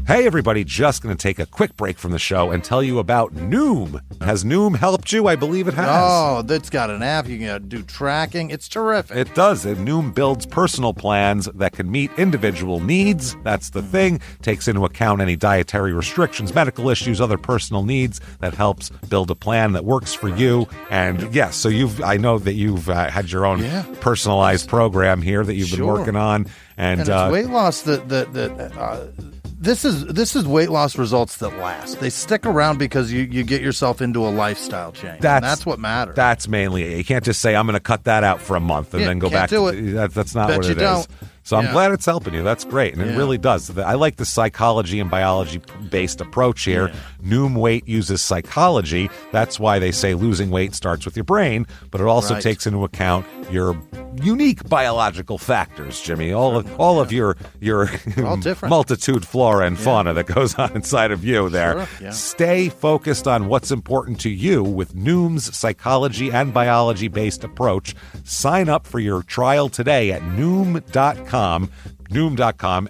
Hey everybody, just going to take a quick break from the show and tell you about Noom. Has Noom helped you? I believe it has. Oh, that's got an app. You can do tracking. It's terrific. It does. Noom builds personal plans that can meet individual needs. That's the thing. Takes into account any dietary restrictions, medical issues, other personal needs. That helps build a plan that works for you. And yes, so I know that you've had your own personalized program here that you've been working on. And it's weight loss This is weight loss results that last. They stick around because you get yourself into a lifestyle change. That's what matters. That's mainly it. You can't just say, I'm going to cut that out for a month and then go back to it. That's not what it is. So I'm glad it's helping you. That's great. And it really does. I like the psychology and biology-based approach here. Yeah. Noom Weight uses psychology. That's why they say losing weight starts with your brain, but it also takes into account your unique biological factors, Jimmy. All of your multitude flora and fauna that goes on inside of you there. Sure. Yeah. Stay focused on what's important to you with Noom's psychology and biology-based approach. Sign up for your trial today at Noom.com, Noom.com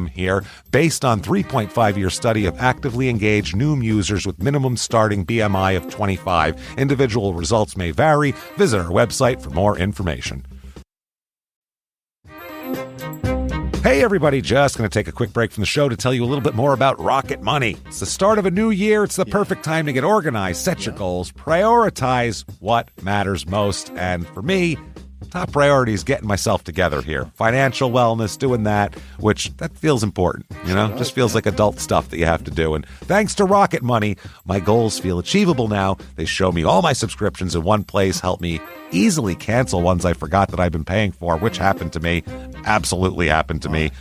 here, based on 3.5-year study of actively engaged Noom users with minimum starting BMI of 25. Individual results may vary. Visit our website for more information. Hey everybody, just going to take a quick break from the show to tell you a little bit more about Rocket Money. It's the start of a new year. It's the perfect time to get organized, set your goals, prioritize what matters most. And for me, top priority is getting myself together here. Financial wellness, doing that, which that feels important, just feels like adult stuff that you have to do. And thanks to Rocket Money, my goals feel achievable now. They show me all my subscriptions in one place, help me easily cancel ones I forgot that I've been paying for, which happened to me, absolutely happened to me.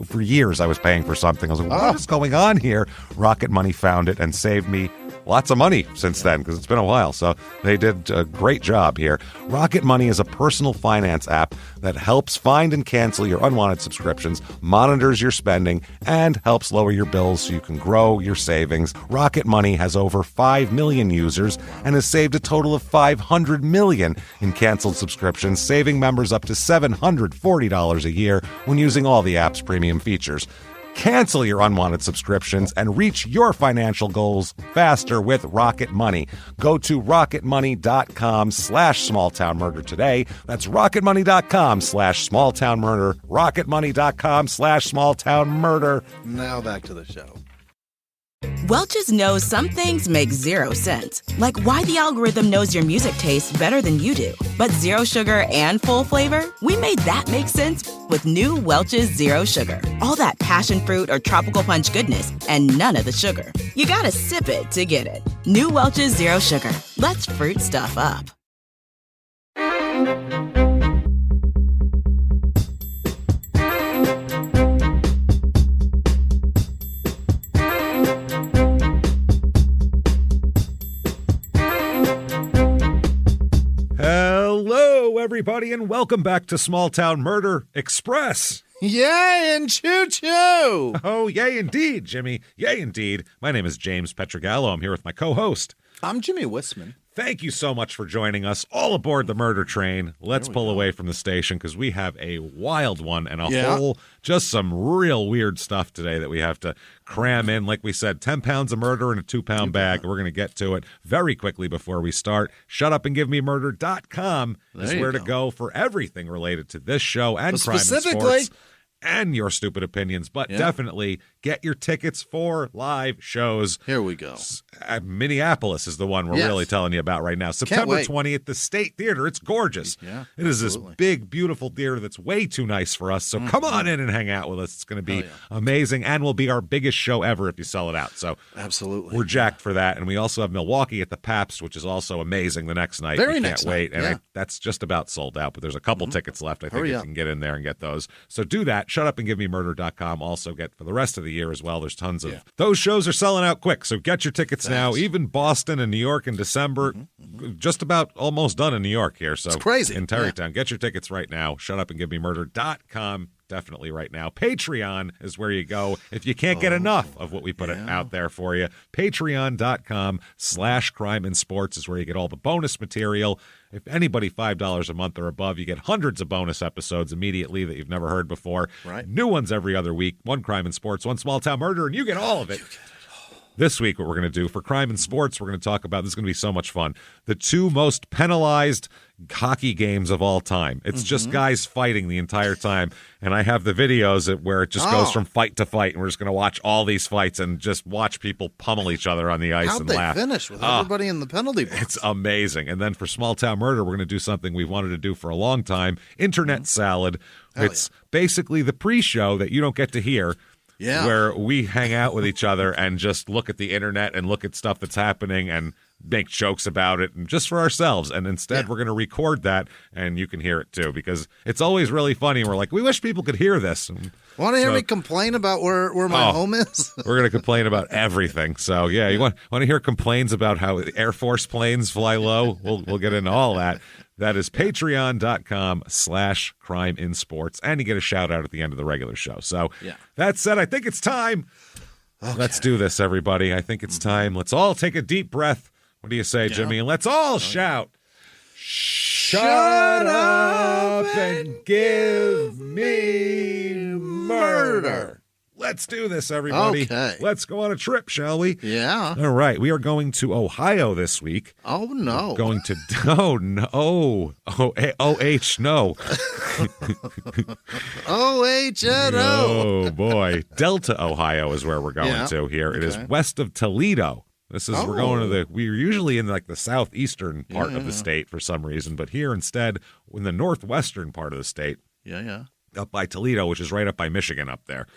For years, I was paying for something. I was like, what is going on here? Rocket Money found it and saved me lots of money since then, because it's been a while. So they did a great job here. Rocket Money is a personal finance app that helps find and cancel your unwanted subscriptions, monitors your spending, and helps lower your bills so you can grow your savings. Rocket Money has over 5 million users and has saved a total of $500 million in canceled subscriptions, saving members up to $740 a year when using all the app's premium features. Cancel your unwanted subscriptions and reach your financial goals faster with Rocket Money. Go to rocketmoney.com/smalltownmurder today. That's rocketmoney.com/smalltownmurder. rocketmoney.com/smalltownmurder. Now back to the show. Welch's knows some things make zero sense, like why the algorithm knows your music tastes better than you do. But zero sugar and full flavor? We made that make sense with new Welch's Zero Sugar. All that passion fruit or tropical punch goodness and none of the sugar. You gotta sip it to get it. New Welch's Zero Sugar. Let's fruit stuff up. Hello, everybody, and welcome back to Small Town Murder Express. Yay and choo-choo! Oh, yay indeed, Jimmy. Yay indeed. My name is James Pietragallo. I'm here with my co-host. I'm Jimmie Whisman. Thank you so much for joining us all aboard the murder train. Let's pull away from the station because we have a wild one and just some real weird stuff today that we have to cram in. Like we said, 10 pounds of murder in a 2-pound bag. We're going to get to it very quickly before we start. ShutUpAndGiveMeMurder.com is where to go for everything related to this show and crime and sports. And your stupid opinions, but definitely get your tickets for live shows. Here we go. Minneapolis is the one we're really telling you about right now. September 20th, the State Theater. It's gorgeous. Yeah, it is this big, beautiful theater that's way too nice for us. So come on in and hang out with us. It's going to be amazing and will be our biggest show ever if you sell it out. So absolutely, we're jacked for that. And we also have Milwaukee at the Pabst, which is also amazing the next night. Very we next can't wait. Night. And that's just about sold out, but there's a couple tickets left. I think you can get in there and get those. So do that. ShutUpAndGiveMeMurder.com. Also get for the rest of the year as well. There's tons of those shows are selling out quick. So get your tickets now. Even Boston and New York in December, just about almost done in New York here. So it's crazy. In Terrytown. Get your tickets right now. ShutUpAndGiveMeMurder.com. definitely right now. Patreon is where you go if you can't get enough of what we put out there for you. Patreon.com/crime and sports is where you get all the bonus material. If anybody $5 a month or above, you get hundreds of bonus episodes immediately that you've never heard before. Right. New ones every other week. One crime and sports, one small town murder, and you get all of it. This week, what we're going to do for crime and sports, we're going to talk about, this is going to be so much fun, the two most penalized hockey games of all time. It's just guys fighting the entire time, and I have the videos where it just goes from fight to fight, and we're just going to watch all these fights and just watch people pummel each other on the ice and laugh. How'd they finish with everybody in the penalty box? It's amazing. And then for small town murder, we're going to do something we've wanted to do for a long time, Internet Salad. It's basically the pre-show that you don't get to hear. Yeah. Where we hang out with each other and just look at the internet and look at stuff that's happening and make jokes about it and just for ourselves. And instead, we're going to record that and you can hear it too because it's always really funny. And we're like, we wish people could hear this. Want to hear me complain about where my home is? We're going to complain about everything. So, you want to hear complaints about how Air Force planes fly low? We'll get into all that. That is patreon.com/crime in sports. And you get a shout out at the end of the regular show. So that said, I think it's time. Okay. Let's do this, everybody. I think it's time. Let's all take a deep breath. What do you say, Jimmy? And let's all shout. Shut up and give me murder. Let's do this, everybody. Okay. Let's go on a trip, shall we? Yeah. All right. We are going to Ohio this week. Oh, no. We're going to, no. O-H, no. O-H-N-O. Oh, boy. Delta, Ohio is where we're going to here. Okay. It is west of Toledo. We're going to we're usually in like the southeastern part of the state for some reason, but here instead, in the northwestern part of the state. Up by Toledo, which is right up by Michigan up there.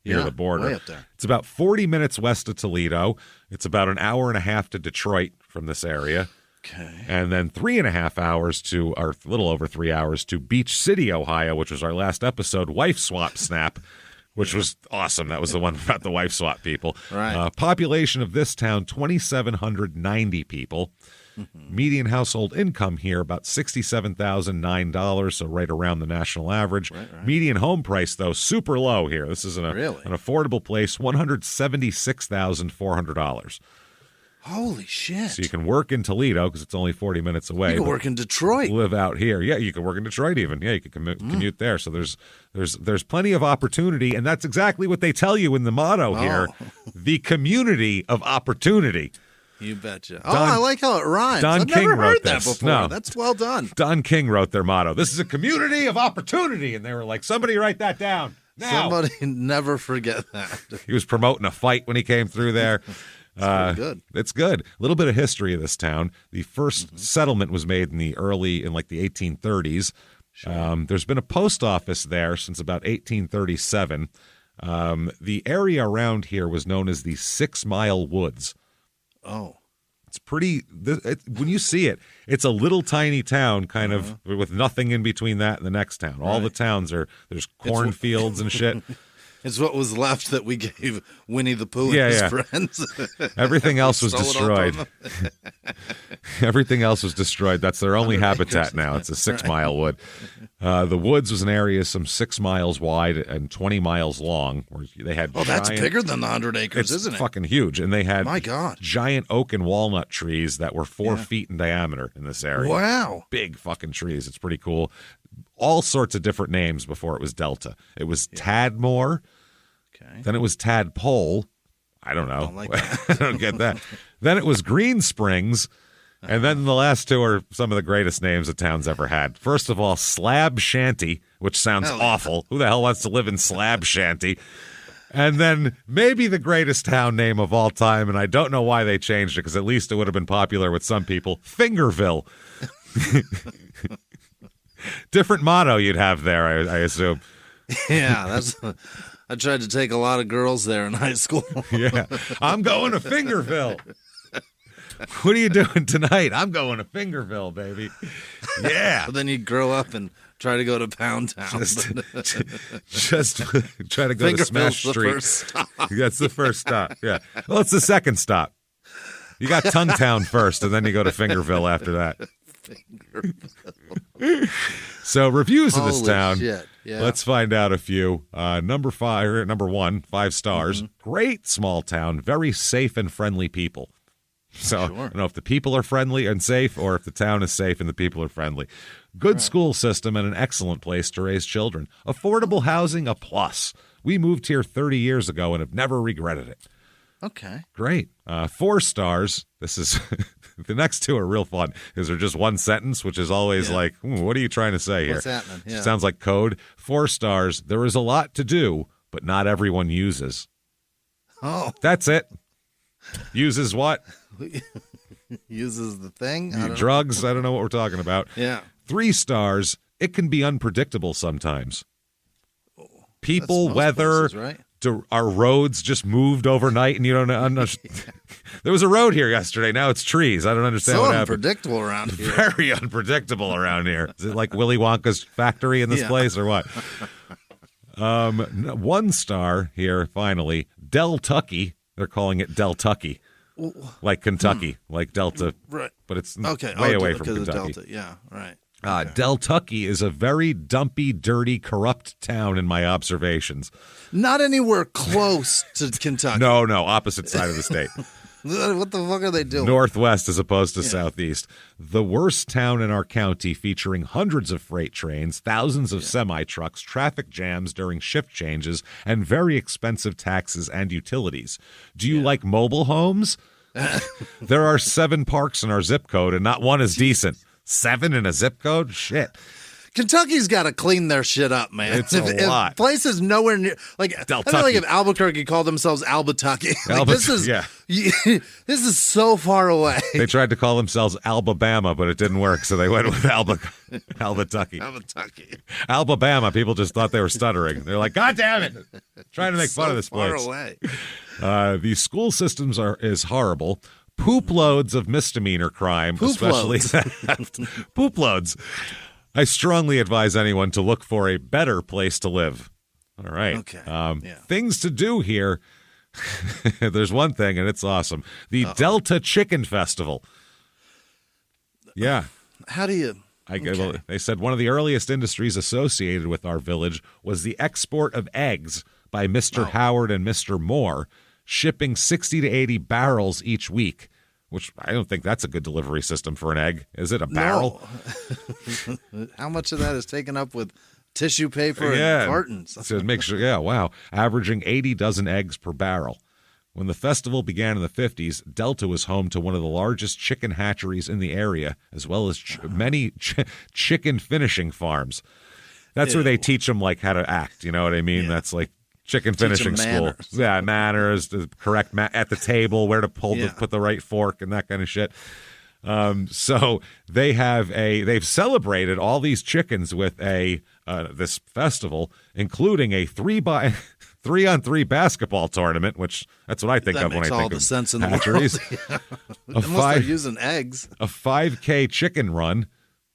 Near the border. Way up there. It's about 40 minutes west of Toledo. It's about an hour and a half to Detroit from this area. Okay. And then 3.5 hours or a little over 3 hours to Beach City, Ohio, which was our last episode, Wife Swap Snap, which was awesome. That was the one about the wife swap people. Right. Population of this town, 2,790 people. Median household income here, about $67,009, so right around the national average. Right. Median home price, though, super low here. This is an affordable place, $176,400. Holy shit. So you can work in Toledo because it's only 40 minutes away. You can work in Detroit. Live out here. Yeah, you can work in Detroit even. Yeah, you can commute there. So there's plenty of opportunity, and that's exactly what they tell you in the motto here, the community of opportunity. You betcha. I like how it rhymes. I've never heard that before. No. That's well done. Don King wrote their motto. This is a community of opportunity. And they were like, somebody write that down now. Somebody never forget that. He was promoting a fight when he came through there. It's good. It's good. A little bit of history of this town. The first settlement was made in the 1830s. Sure. There's been a post office there since about 1837. The area around here was known as the 6 Mile Woods. Oh. It's pretty, when you see it, it's a little tiny town kind of with nothing in between that and the next town. All the towns there's cornfields and shit. It's what was left that we gave Winnie the Pooh and his friends. Everything else was destroyed. Everything else was destroyed. That's their only habitat now. It's a 6 Mile wood. The woods was an area some 6 miles wide and 20 miles long. Where they had that's bigger than the 100 acres, isn't it? It's fucking huge. And they had giant oak and walnut trees that were 4 feet in diameter in this area. Wow. Big fucking trees. It's pretty cool. All sorts of different names before it was Delta. It was Tadmore. Okay. Then it was Tadpole. I don't know. I don't like that. I don't get that. Then it was Green Springs. And then the last two are some of the greatest names the town's ever had. First of all, Slab Shanty, which sounds awful. Who the hell wants to live in Slab Shanty? And then maybe the greatest town name of all time, and I don't know why they changed it, because at least it would have been popular with some people, Fingerville. Different motto you'd have there, I assume. Yeah, I tried to take a lot of girls there in high school. Yeah, I'm going to Fingerville. What are you doing tonight? I'm going to Fingerville, baby. Yeah. But then you grow up and try to go to Pound Town. Just try to go to Smash Street. That's the first stop. Yeah. Well, it's the second stop. You got Tonguetown first, and then you go to Fingerville after that. So reviews of this Holy town. shit. Yeah. Let's find out a few. Number 1, 5 stars. Great small town, very safe and friendly people. So I don't know if the people are friendly and safe or if the town is safe and the people are friendly. Good school system and an excellent place to raise children. Affordable housing, a plus. We moved here 30 years ago and have never regretted it. Okay. Great. 4 stars. This is the next two are real fun because they're just one sentence, which is always like, what are you trying to say here? What's happening? Yeah. Sounds like code. 4 stars. There is a lot to do, but not everyone uses. Oh. That's it. Uses what? Uses the thing? Drugs? I don't know what we're talking about. Yeah. 3 stars. It can be unpredictable sometimes. People, That's most weather, places, right? our roads just moved overnight, and you don't know. There was a road here yesterday. Now it's trees. I don't understand what happened. Unpredictable around here. Very unpredictable around here. Is it like Willy Wonka's factory in this place or what? 1 star here, finally. Del-Tucky. They're calling it Del-Tucky. Like Kentucky, like Delta. Right. But it's okay. way away from because Kentucky. of Delta. Yeah, right. Del-Tucky is a very dumpy, dirty, corrupt town in my observations. Not anywhere close to Kentucky. No, opposite side of the state. What the fuck are they doing? Northwest as opposed to southeast. The worst town in our county, featuring hundreds of freight trains, thousands of semi-trucks, traffic jams during shift changes, and very expensive taxes and utilities. Do you like mobile homes? There are 7 parks in our zip code, and not one is decent. 7 in a zip code? Shit. Kentucky's got to clean their shit up, man. It's a lot. If places nowhere near, like I feel like if Albuquerque called themselves Albutucky, this is so far away. They tried to call themselves Albabama, but it didn't work, so they went with Albutucky. Albutucky. Albabama. People just thought they were stuttering. They're like, God damn it! Trying to make fun of this far place. Away. The school systems is horrible. Poop loads of misdemeanor crime, especially theft. Poop loads. I strongly advise anyone to look for a better place to live. All right. Okay. Things to do here. There's one thing, and it's awesome. The Delta Chicken Festival. Yeah. How do you... Well, they said one of the earliest industries associated with our village was the export of eggs by Mr. Howard and Mr. Moore, shipping 60 to 80 barrels each week, which I don't think that's a good delivery system for an egg. Is it a barrel? No. How much of that is taken up with tissue paper and cartons? So make sure, averaging 80 dozen eggs per barrel. When the festival began in the 50s, Delta was home to one of the largest chicken hatcheries in the area, as well as many chicken finishing farms. That's where they teach them like how to act. You know what I mean? That's like chicken finishing school. Yeah, manners, the correct at the table, where to put the right fork and that kind of shit. So they've celebrated all these chickens with this festival, incling a 3-on-3 basketball tournament, which that's what I think of when I think of sense in hatcheries. The world. Unless they're using eggs. A 5K chicken run.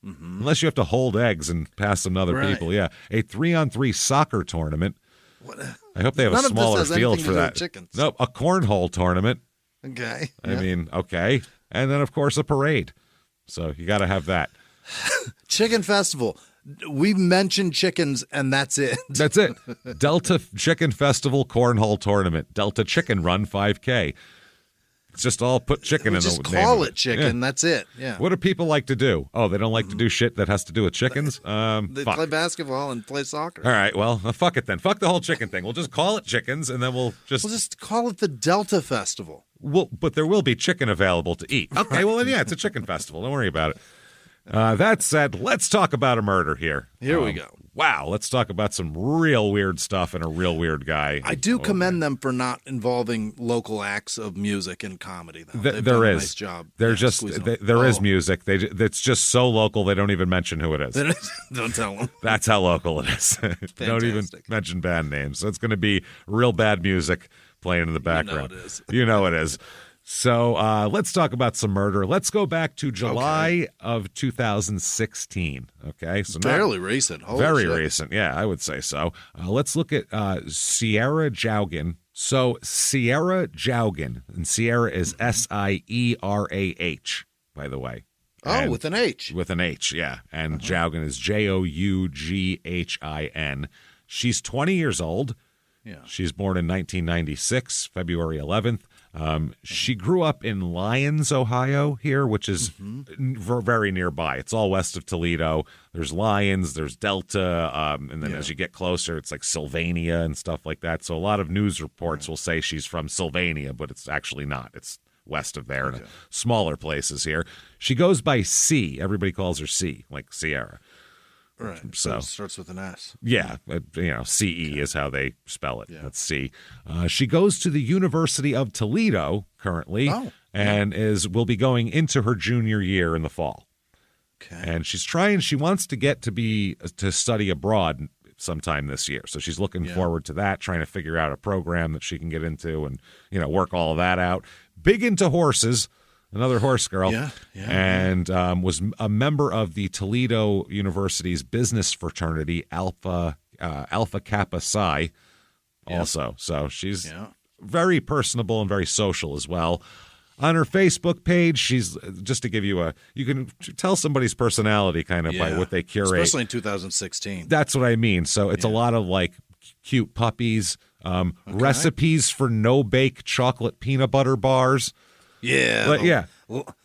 Mm-hmm. Unless you have to hold eggs and pass them to other people. Yeah. A 3-on-3 soccer tournament. I hope they have a smaller field for that. No, a cornhole tournament. Okay. I mean, okay. And then, of course, a parade. So you got to have that. Chicken festival. We mentioned chickens, and that's it. That's it. Delta Chicken Festival Cornhole Tournament. Delta Chicken Run 5K. It's just all put chicken in the name. Just call it chicken. That's it. Yeah. What do people like to do? Oh, they don't like to do shit that has to do with chickens? They play basketball and play soccer. All right. Well, fuck it then. Fuck the whole chicken thing. We'll just call it chickens, and then we'll just call it the Delta Festival. But there will be chicken available to eat. Okay. Well, then, it's a chicken festival. Don't worry about it. That said, let's talk about a murder here. Here we go. Wow, let's talk about some real weird stuff and a real weird guy. I do commend them for not involving local acts of music and comedy, though. They've there done a is. nice job. There is music. It's just so local they don't even mention who it is. Don't tell them. That's how local it is. They don't even mention band names. So it's going to be real bad music playing in the background. You know it is. So let's talk about some murder. Let's go back to July of 2016. Okay, so fairly recent. Very recent. Yeah, I would say so. Let's look at Sierra Jaugen. So Sierra Jaugen, and Sierra is Sierah, by the way. Oh, with an H. With an H, yeah. And Joughin is Joughin. She's 20 years old. Yeah. She's born in 1996, February 11th. She grew up in Lyons, Ohio here, which is very nearby. It's all west of Toledo. There's Lyons, there's Delta, and then as you get closer, it's like Sylvania and stuff like that. So a lot of news reports will say she's from Sylvania, but it's actually not. It's west of there in smaller places here. She goes by C. Everybody calls her C, like Sierra. Right. So it starts with an S. Yeah. CE is how they spell it. Yeah. That's C. She goes to the University of Toledo currently and will be going into her junior year in the fall. Okay. And she wants to get to study abroad sometime this year. So she's looking forward to that, trying to figure out a program that she can get into and, work all of that out. Big into horses. Another horse girl, and was a member of the Toledo University's business fraternity, Alpha Kappa Psi, also. So she's very personable and very social as well. On her Facebook page, she's just to give you you can tell somebody's personality kind of by what they curate. Especially in 2016. That's what I mean. So it's a lot of like cute puppies, recipes for no-bake chocolate peanut butter bars. Yeah.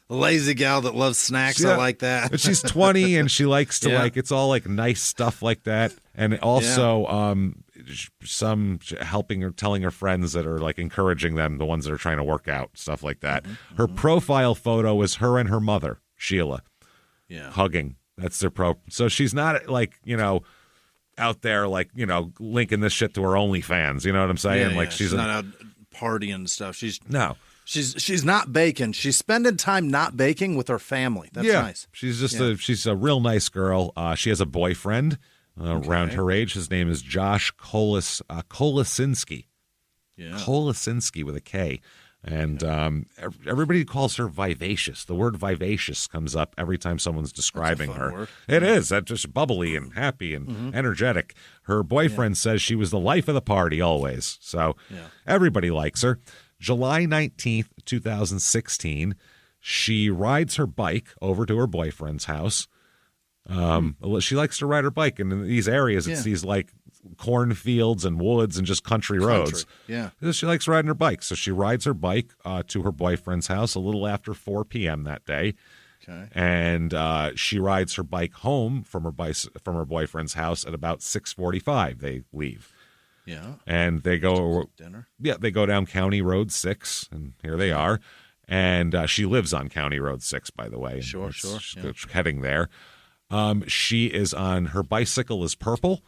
Lazy gal that loves snacks. I like that. But she's 20 and she likes to it's all like nice stuff like that. And also some helping her, telling her friends that are like encouraging them, the ones that are trying to work out, stuff like that. Her profile photo is her and her mother, Sheila, hugging. That's their So she's not like, out there like, linking this shit to her OnlyFans. You know what I'm saying? She's not out partying and stuff. No. She's not baking. She's spending time not baking with her family. That's nice. She's just she's a real nice girl. She has a boyfriend around her age. His name is Josh Kolasinski. Yeah. Kolasinski with a K. And everybody calls her vivacious. The word vivacious comes up every time someone's describing her. Word. It is. That's just bubbly and happy and energetic. Her boyfriend says she was the life of the party always. So everybody likes her. July 19th, 2016, she rides her bike over to her boyfriend's house. She likes to ride her bike, and in these areas, it's these like cornfields and woods and just country roads. Yeah. She likes riding her bike. So she rides her bike to her boyfriend's house a little after 4 p.m. that day. Okay. And she rides her bike home from her boyfriend's house at about 6:45. They leave. Yeah. And they go dinner. Yeah, they go down County Road 6, and here they are. And she lives on County Road 6, by the way. Sure. She's heading there. She is on her bicycle is purple.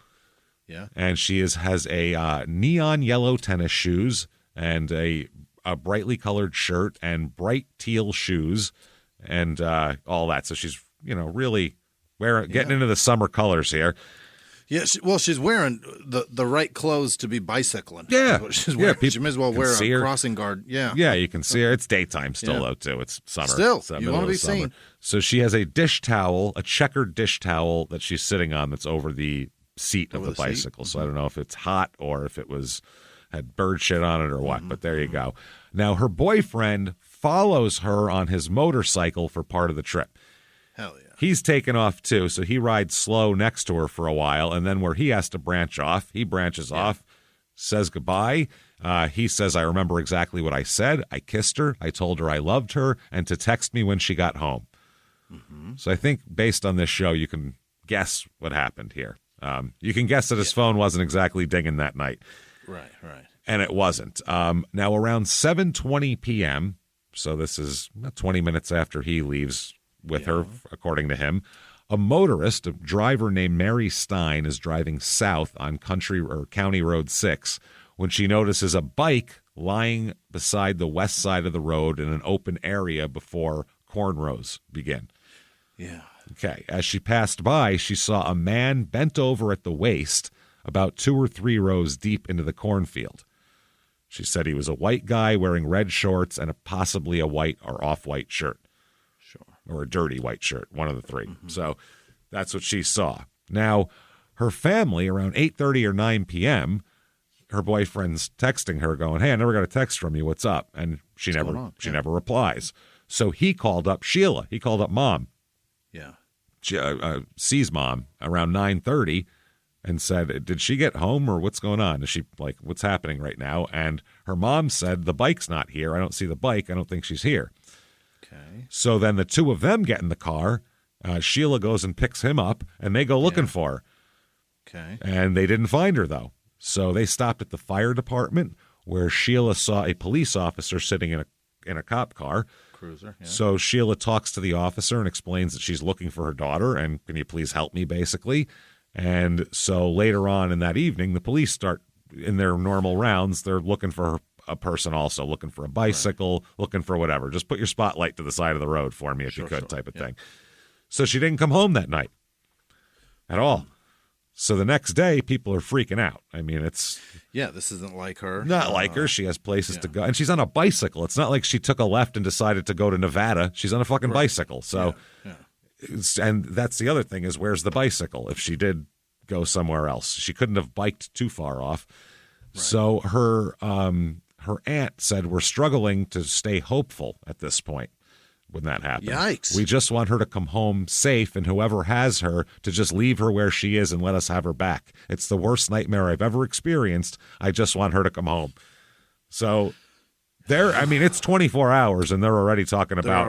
Yeah. And she has a neon yellow tennis shoes and a brightly colored shirt and bright teal shoes and all that. So she's, really getting into the summer colors here. Yeah, she's wearing the right clothes to be bicycling. Yeah. She's wearing. She may as well wear a crossing guard. Yeah. Yeah, you can see her. It's daytime still, though, too. It's summer. Still, you want to be seen. So she has a dish towel, a checkered dish towel that she's sitting on that's over the seat of the bicycle. So I don't know if it's hot or if it had bird shit on it or what, but there you go. Now, her boyfriend follows her on his motorcycle for part of the trip. Hell yeah. He's taken off, too, so he rides slow next to her for a while, and then where he has to branch off, he branches off, says goodbye. He says, I remember exactly what I said. I kissed her. I told her I loved her, and to text me when she got home. So I think based on this show, you can guess what happened here. You can guess that his phone wasn't exactly dinging that night. Right. And it wasn't. Now, around 7:20 p.m., so this is 20 minutes after he leaves with her, according to him, a motorist, a driver named Mary Stein, is driving south on County Road 6 when she notices a bike lying beside the west side of the road in an open area before cornrows begin. Yeah. Okay. As she passed by, she saw a man bent over at the waist about 2 or 3 rows deep into the cornfield. She said he was a white guy wearing red shorts and possibly a white or off-white shirt. Or a dirty white shirt, one of the three. So that's what she saw. Now, her family, around 8:30 or 9 p.m., her boyfriend's texting her going, hey, I never got a text from you. What's up? And she never replies. So he called up Sheila. He called up Mom. sees Mom around 9:30 and said, did she get home or what's going on? Is she like, what's happening right now? And her mom said, the bike's not here. I don't see the bike. I don't think she's here. Okay. So then the two of them get in the car. Sheila goes and picks him up, and they go looking for her. Okay. And they didn't find her, though. So they stopped at the fire department where Sheila saw a police officer sitting in a cop car. Cruiser, yeah. So Sheila talks to the officer and explains that she's looking for her daughter, and can you please help me, basically. And so later on in that evening, the police start in their normal rounds. They're looking for a person also, looking for a bicycle, looking for whatever. Just put your spotlight to the side of the road for me if you could, type of thing. So she didn't come home that night at all. So the next day, people are freaking out. I mean, it's... Yeah, this isn't like her. Not like her. She has places to go. And she's on a bicycle. It's not like she took a left and decided to go to Nevada. She's on a fucking bicycle. So... And that's the other thing is, where's the bicycle? If she did go somewhere else, she couldn't have biked too far off. Right. So her aunt said, we're struggling to stay hopeful at this point when that happened. Yikes. We just want her to come home safe, and whoever has her to just leave her where she is and let us have her back. It's the worst nightmare I've ever experienced. I just want her to come home. So... it's 24 hours, and they're already talking about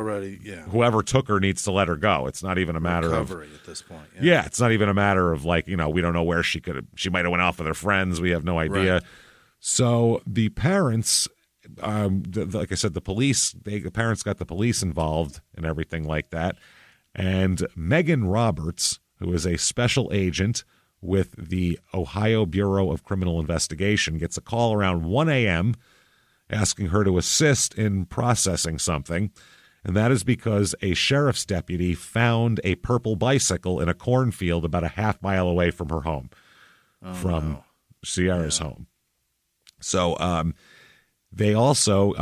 whoever took her needs to let her go. It's not even a matter of recovery at this point. Yeah, it's not even a matter of we don't know where she might have went off with her friends. We have no idea. Right. So the parents, like I said, the parents got the police involved and everything like that. And Megan Roberts, who is a special agent with the Ohio Bureau of Criminal Investigation, gets a call around 1 a.m. asking her to assist in processing something, and that is because a sheriff's deputy found a purple bicycle in a cornfield about a half mile away from her home, Sierra's home. So they also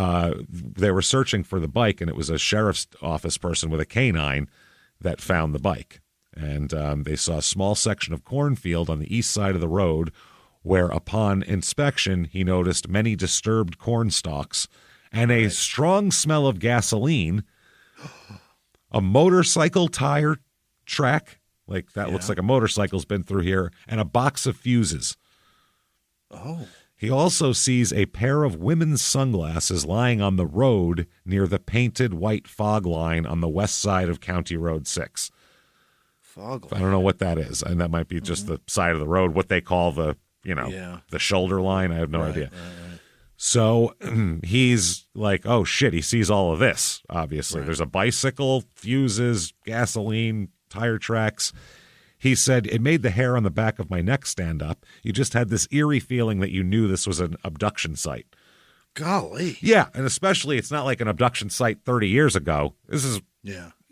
they were searching for the bike, and it was a sheriff's office person with a canine that found the bike, and they saw a small section of cornfield on the east side of the road, where upon inspection, he noticed many disturbed corn stalks and a strong smell of gasoline, a motorcycle tire track, like that looks like a motorcycle's been through here, and a box of fuses. Oh. He also sees a pair of women's sunglasses lying on the road near the painted white fog line on the west side of County Road 6. Fog line? I don't know what that is, and that might be just the side of the road, what they call the the shoulder line. I have no idea. Right. So he's like, oh, shit, he sees all of this, obviously. Right. There's a bicycle, fuses, gasoline, tire tracks. He said, it made the hair on the back of my neck stand up. You just had this eerie feeling that you knew this was an abduction site. Golly. Yeah, and especially it's not like an abduction site 30 years ago. This is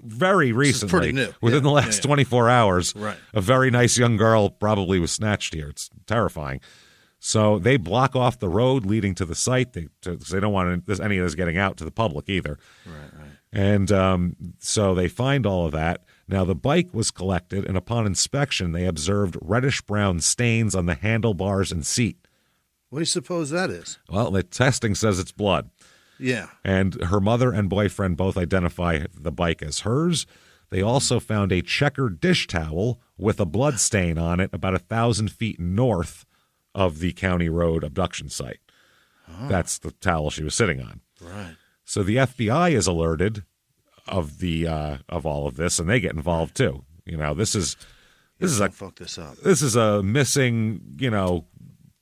very recently, pretty new. Within the last 24 hours, right. A very nice young girl probably was snatched here. It's terrifying. So they block off the road leading to the site. They don't want any of this getting out to the public either. Right. And so they find all of that. Now, the bike was collected, and upon inspection, they observed reddish-brown stains on the handlebars and seat. What do you suppose that is? Well, the testing says it's blood. Yeah. And her mother and boyfriend both identify the bike as hers. They also found a checkered dish towel with a blood stain on it about 1,000 feet north of the County Road abduction site. Oh. That's the towel she was sitting on. Right. So the FBI is alerted of all of this, and they get involved too. This is fuck this up. This is a missing,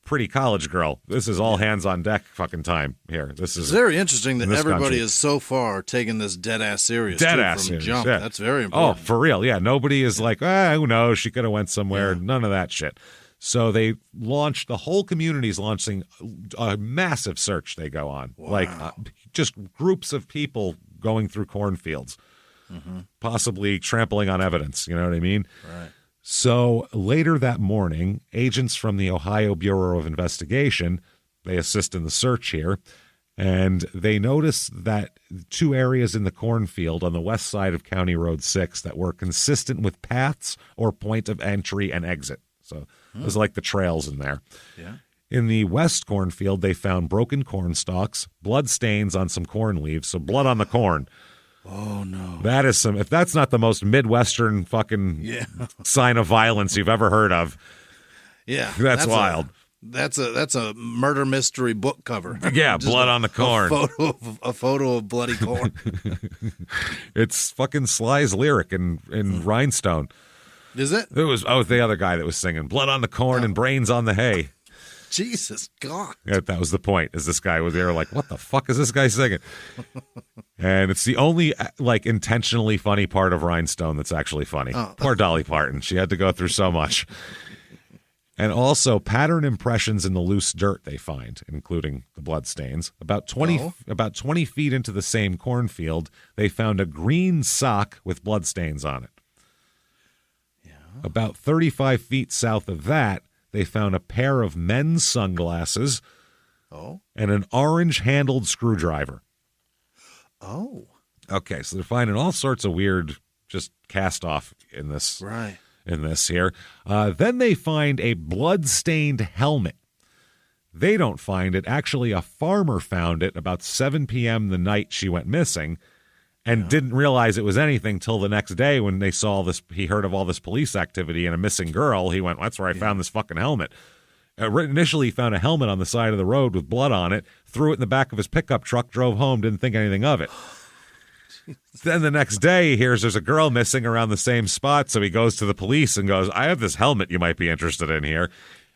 pretty college girl. This is all hands on deck fucking time here. This is very interesting that everybody country is so far taking this dead ass serious. Serious, jump. Yeah. That's very important. Oh, for real. Yeah. Nobody is like, who knows? She could have went somewhere. Yeah. None of that shit. So they launched, the whole community's launching a massive search they go on. Wow. Like just groups of people going through cornfields, possibly trampling on evidence. You know what I mean? Right. So later that morning, agents from the Ohio Bureau of Investigation, they assist in the search here, and they notice that two areas in the cornfield on the west side of County Road 6 that were consistent with paths or point of entry and exit. So there's like the trails in there. Yeah. In the west cornfield, they found broken corn stalks, blood stains on some corn leaves, so blood on the corn. Oh, no. That is if that's not the most Midwestern fucking sign of violence you've ever heard of. Yeah. That's wild. That's a murder mystery book cover. Yeah, blood on the corn. A photo of bloody corn. It's fucking Sly's lyric in Rhinestone. Is it? It was the other guy that was singing blood on the corn and brains on the hay. Jesus God. Yeah, that was the point. Is this guy was there like, what the fuck is this guy singing? And it's the only like intentionally funny part of Rhinestone that's actually funny. Poor Dolly Parton. She had to go through so much. And also pattern impressions in the loose dirt they find, including the bloodstains. About 20 feet into the same cornfield, they found a green sock with bloodstains on it. Yeah. About 35 feet south of that, they found a pair of men's sunglasses and an orange-handled screwdriver. Oh. Okay, so they're finding all sorts of weird just cast-off in this. Right. In this here. Then they find a blood-stained helmet. They don't find it. Actually, a farmer found it about 7 p.m. the night she went missing and didn't realize it was anything till the next day when they saw this. He heard of all this police activity and a missing girl. He went, that's where I found this fucking helmet. Initially, he found a helmet on the side of the road with blood on it, threw it in the back of his pickup truck, drove home, didn't think anything of it. Then the next day, he hears there's a girl missing around the same spot, so he goes to the police and goes, I have this helmet you might be interested in here.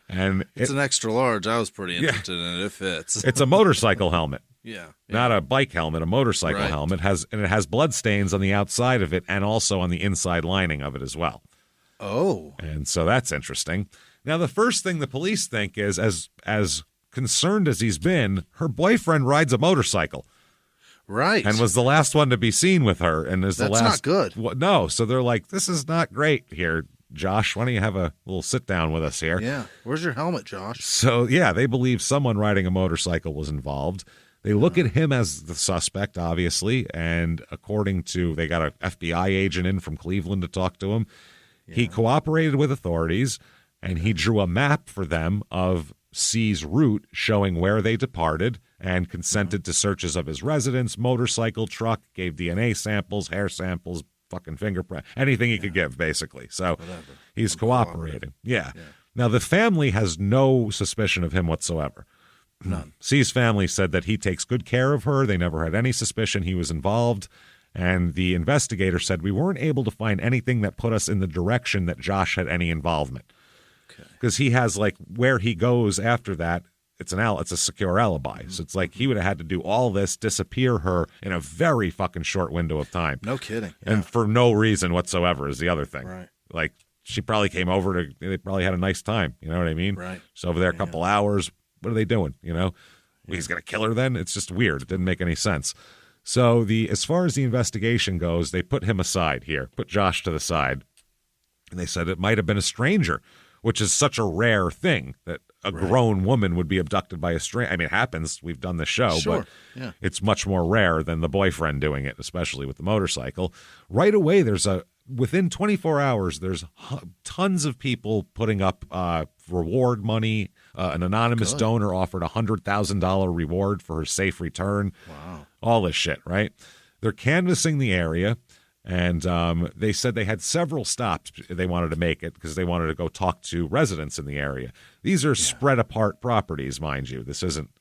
And it's an extra large. I was pretty interested in it. It fits. It's a motorcycle helmet. Yeah. Not a bike helmet, a motorcycle helmet. And it has blood stains on the outside of it and also on the inside lining of it as well. Oh. And so that's interesting. Now, the first thing the police think is, as concerned as he's been, her boyfriend rides a motorcycle. Right. And was the last one to be seen with her. And is the last. That's not good. No. So they're like, this is not great here, Josh. Why don't you have a little sit down with us here? Yeah. Where's your helmet, Josh? So, yeah, they believe someone riding a motorcycle was involved. They look at him as the suspect, obviously. And according to, they got an FBI agent in from Cleveland to talk to him. Yeah. He cooperated with authorities and he drew a map for them of C's route showing where they departed and consented to searches of his residence, motorcycle, truck, gave DNA samples, hair samples, fucking fingerprint, anything he could give, basically. So he's cooperating. Yeah. Now, the family has no suspicion of him whatsoever. None. C's family said that he takes good care of her. They never had any suspicion he was involved. And the investigator said we weren't able to find anything that put us in the direction that Josh had any involvement. Because he has, like, where he goes after that, it's a secure alibi. So it's like he would have had to do all this, disappear her in a very fucking short window of time. No kidding. Yeah. And for no reason whatsoever is the other thing. Right. Like, she probably came over they probably had a nice time. You know what I mean? Right. So over there a couple hours. What are they doing? You know? He's going to kill her then? It's just weird. It didn't make any sense. So as far as the investigation goes, they put him aside here, put Josh to the side. And they said it might have been a stranger, which is such a rare thing that a grown woman would be abducted by a stranger. I mean, it happens. We've done the show, but it's much more rare than the boyfriend doing it, especially with the motorcycle. Right away, within 24 hours, there's tons of people putting up reward money. An anonymous donor offered a $100,000 reward for her safe return. Wow. All this shit, right? They're canvassing the area. And they said they had several stops they wanted to make it because they wanted to go talk to residents in the area. These are spread apart properties, mind you. This isn't,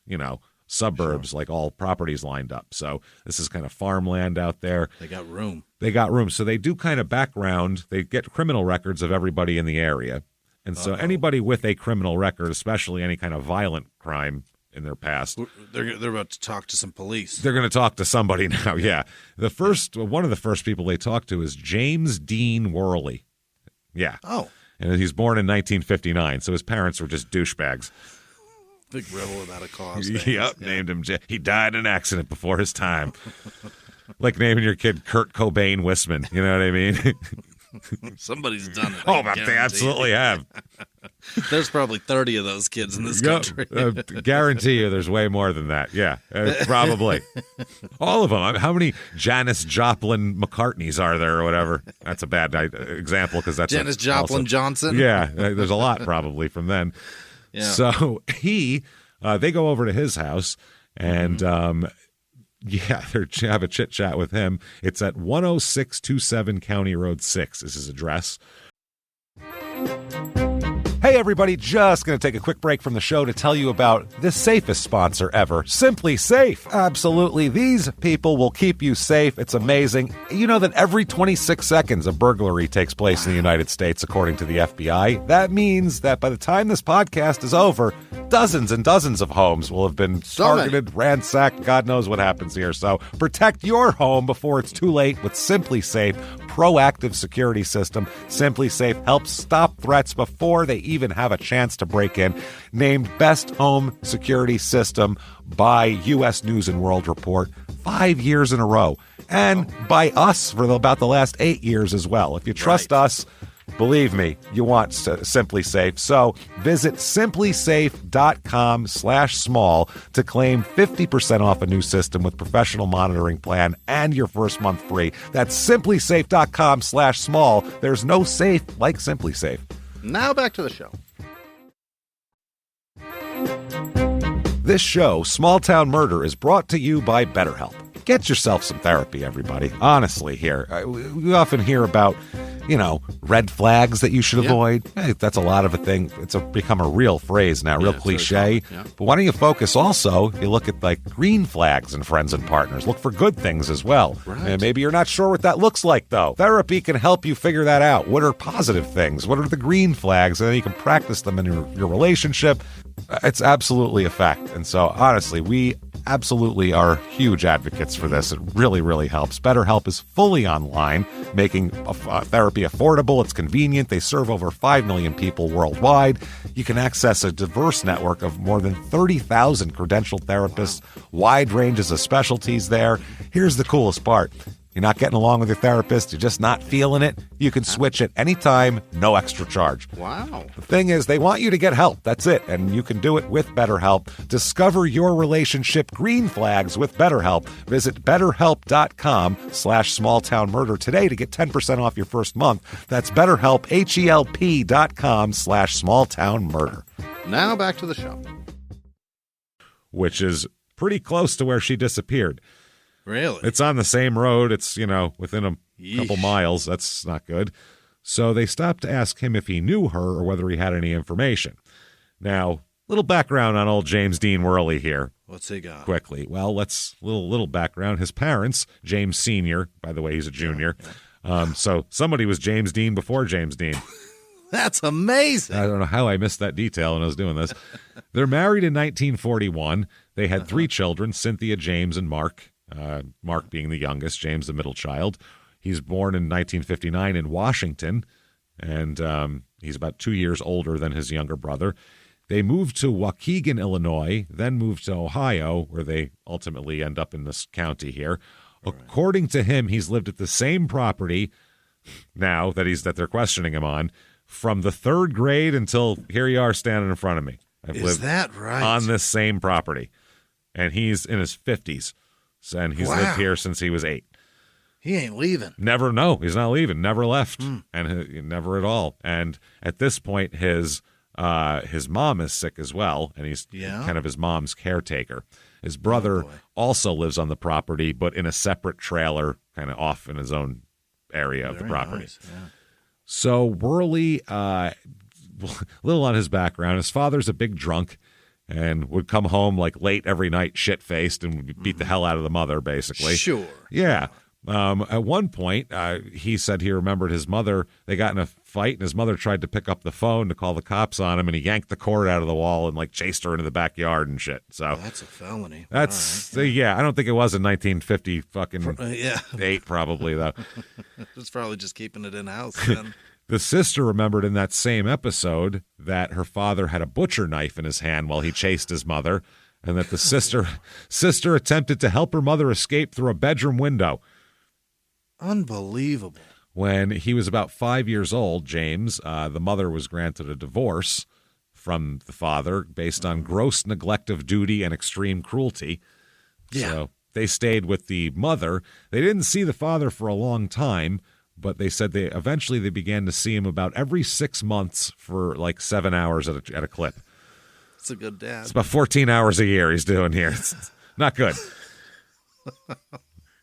suburbs like all properties lined up. So this is kind of farmland out there. They got room. So they do kind of background. They get criminal records of everybody in the area. And so anybody with a criminal record, especially any kind of violent crime in their past. They're about to talk to some police. They're going to talk to somebody now, yeah. One of the first people they talk to is James Dean Worley. Yeah. Oh. And he's born in 1959, so his parents were just douchebags. Big rebel without a cause. Yep, named him. He died in an accident before his time. Like naming your kid Kurt Cobain Whisman, you know what I mean? Somebody's done it. Oh, but they absolutely have. There's probably 30 of those kids in this country. Guarantee you there's way more than that. Yeah, probably. All of them. How many Janis Joplin McCartneys are there or whatever? That's a bad example because that's Janis Joplin Johnson. Yeah, there's a lot probably from then. Yeah. So they go over to his house and have a chit chat with him. It's at 10627 County Road 6 is his address. Hey everybody, just going to take a quick break from the show to tell you about the safest sponsor ever, Simply Safe. Absolutely, these people will keep you safe. It's amazing. You know that every 26 seconds a burglary takes place in the United States, according to the FBI. That means that by the time this podcast is over, dozens and dozens of homes will have been targeted, ransacked. God knows what happens here. So protect your home before it's too late with Simply Safe proactive security system. Simply Safe helps stop threats before they even have a chance to break in. Named Best Home Security System by U.S. News and World Report 5 years in a row. And by us for about the last 8 years as well. If you trust us, believe me, you want Simply Safe. So visit simplysafe.com/small to claim 50% off a new system with professional monitoring plan and your first month free. That's simplysafe.com/small. There's no safe like Simply Safe. Now back to the show. This show, Small Town Murder, is brought to you by BetterHelp. Get yourself some therapy, everybody. Honestly, here. We often hear about, red flags that you should avoid. Hey, that's a lot of a thing. It's become a real phrase now, real cliche. But why don't you focus also, you look at green flags in friends and partners. Look for good things as well. Right. And maybe you're not sure what that looks like, though. Therapy can help you figure that out. What are positive things? What are the green flags? And then you can practice them in your relationship. It's absolutely a fact. And so, honestly, we absolutely are huge advocates for this. It really, really helps. BetterHelp is fully online, making therapy affordable. It's convenient. They serve over 5 million people worldwide. You can access a diverse network of more than 30,000 credentialed therapists, wide ranges of specialties there. Here's the coolest part. You're not getting along with your therapist, you're just not feeling it, you can switch at any time, no extra charge. Wow. The thing is, they want you to get help. That's it. And you can do it with BetterHelp. Discover your relationship green flags with BetterHelp. Visit BetterHelp.com/smalltownmurder today to get 10% off your first month. That's BetterHelp, HELP.com/smalltownmurder. Now back to the show. Which is pretty close to where she disappeared. Really? It's on the same road. It's, within a couple miles. That's not good. So they stopped to ask him if he knew her or whether he had any information. Now, little background on old James Dean Worley here. What's he got? Quickly. Well, little background. His parents, James Sr., by the way, he's a junior. Yeah. So somebody was James Dean before James Dean. That's amazing. I don't know how I missed that detail when I was doing this. They're married in 1941. They had 3 children, Cynthia, James, and Mark. Mark being the youngest, James the middle child. He's born in 1959 in Washington, and he's about 2 years older than his younger brother. They moved to Waukegan, Illinois, then moved to Ohio, where they ultimately end up in this county here. Right. According to him, he's lived at the same property now that they're questioning him on from the 3rd grade until here you are standing in front of me. Is that right? On this same property, and he's in his 50s. And he's lived here since he was 8. He ain't leaving. Never, no, he's not leaving. Never left, and never at all. And at this point, his mom is sick as well, and he's kind of his mom's caretaker. His brother also lives on the property, but in a separate trailer, kind of off in his own area of the property. Nice. Yeah. So Worley, little on his background, his father's a big drunk. And would come home late every night, shit-faced, and would beat the hell out of the mother, basically. Sure. Yeah. At one point, he said he remembered his mother. They got in a fight, and his mother tried to pick up the phone to call the cops on him, and he yanked the cord out of the wall and chased her into the backyard and shit. So that's a felony. That's right. I don't think it was in 1950 fucking 8, probably though. It's probably just keeping it in house then. The sister remembered in that same episode that her father had a butcher knife in his hand while he chased his mother, and that the sister attempted to help her mother escape through a bedroom window. Unbelievable. When he was about 5 years old, James, the mother was granted a divorce from the father based on gross neglect of duty and extreme cruelty. Yeah. So they stayed with the mother. They didn't see the father for a long time, but they said they began to see him about every 6 months for 7 hours at a clip. It's a good dad. It's about 14 hours a year he's doing here. It's not good.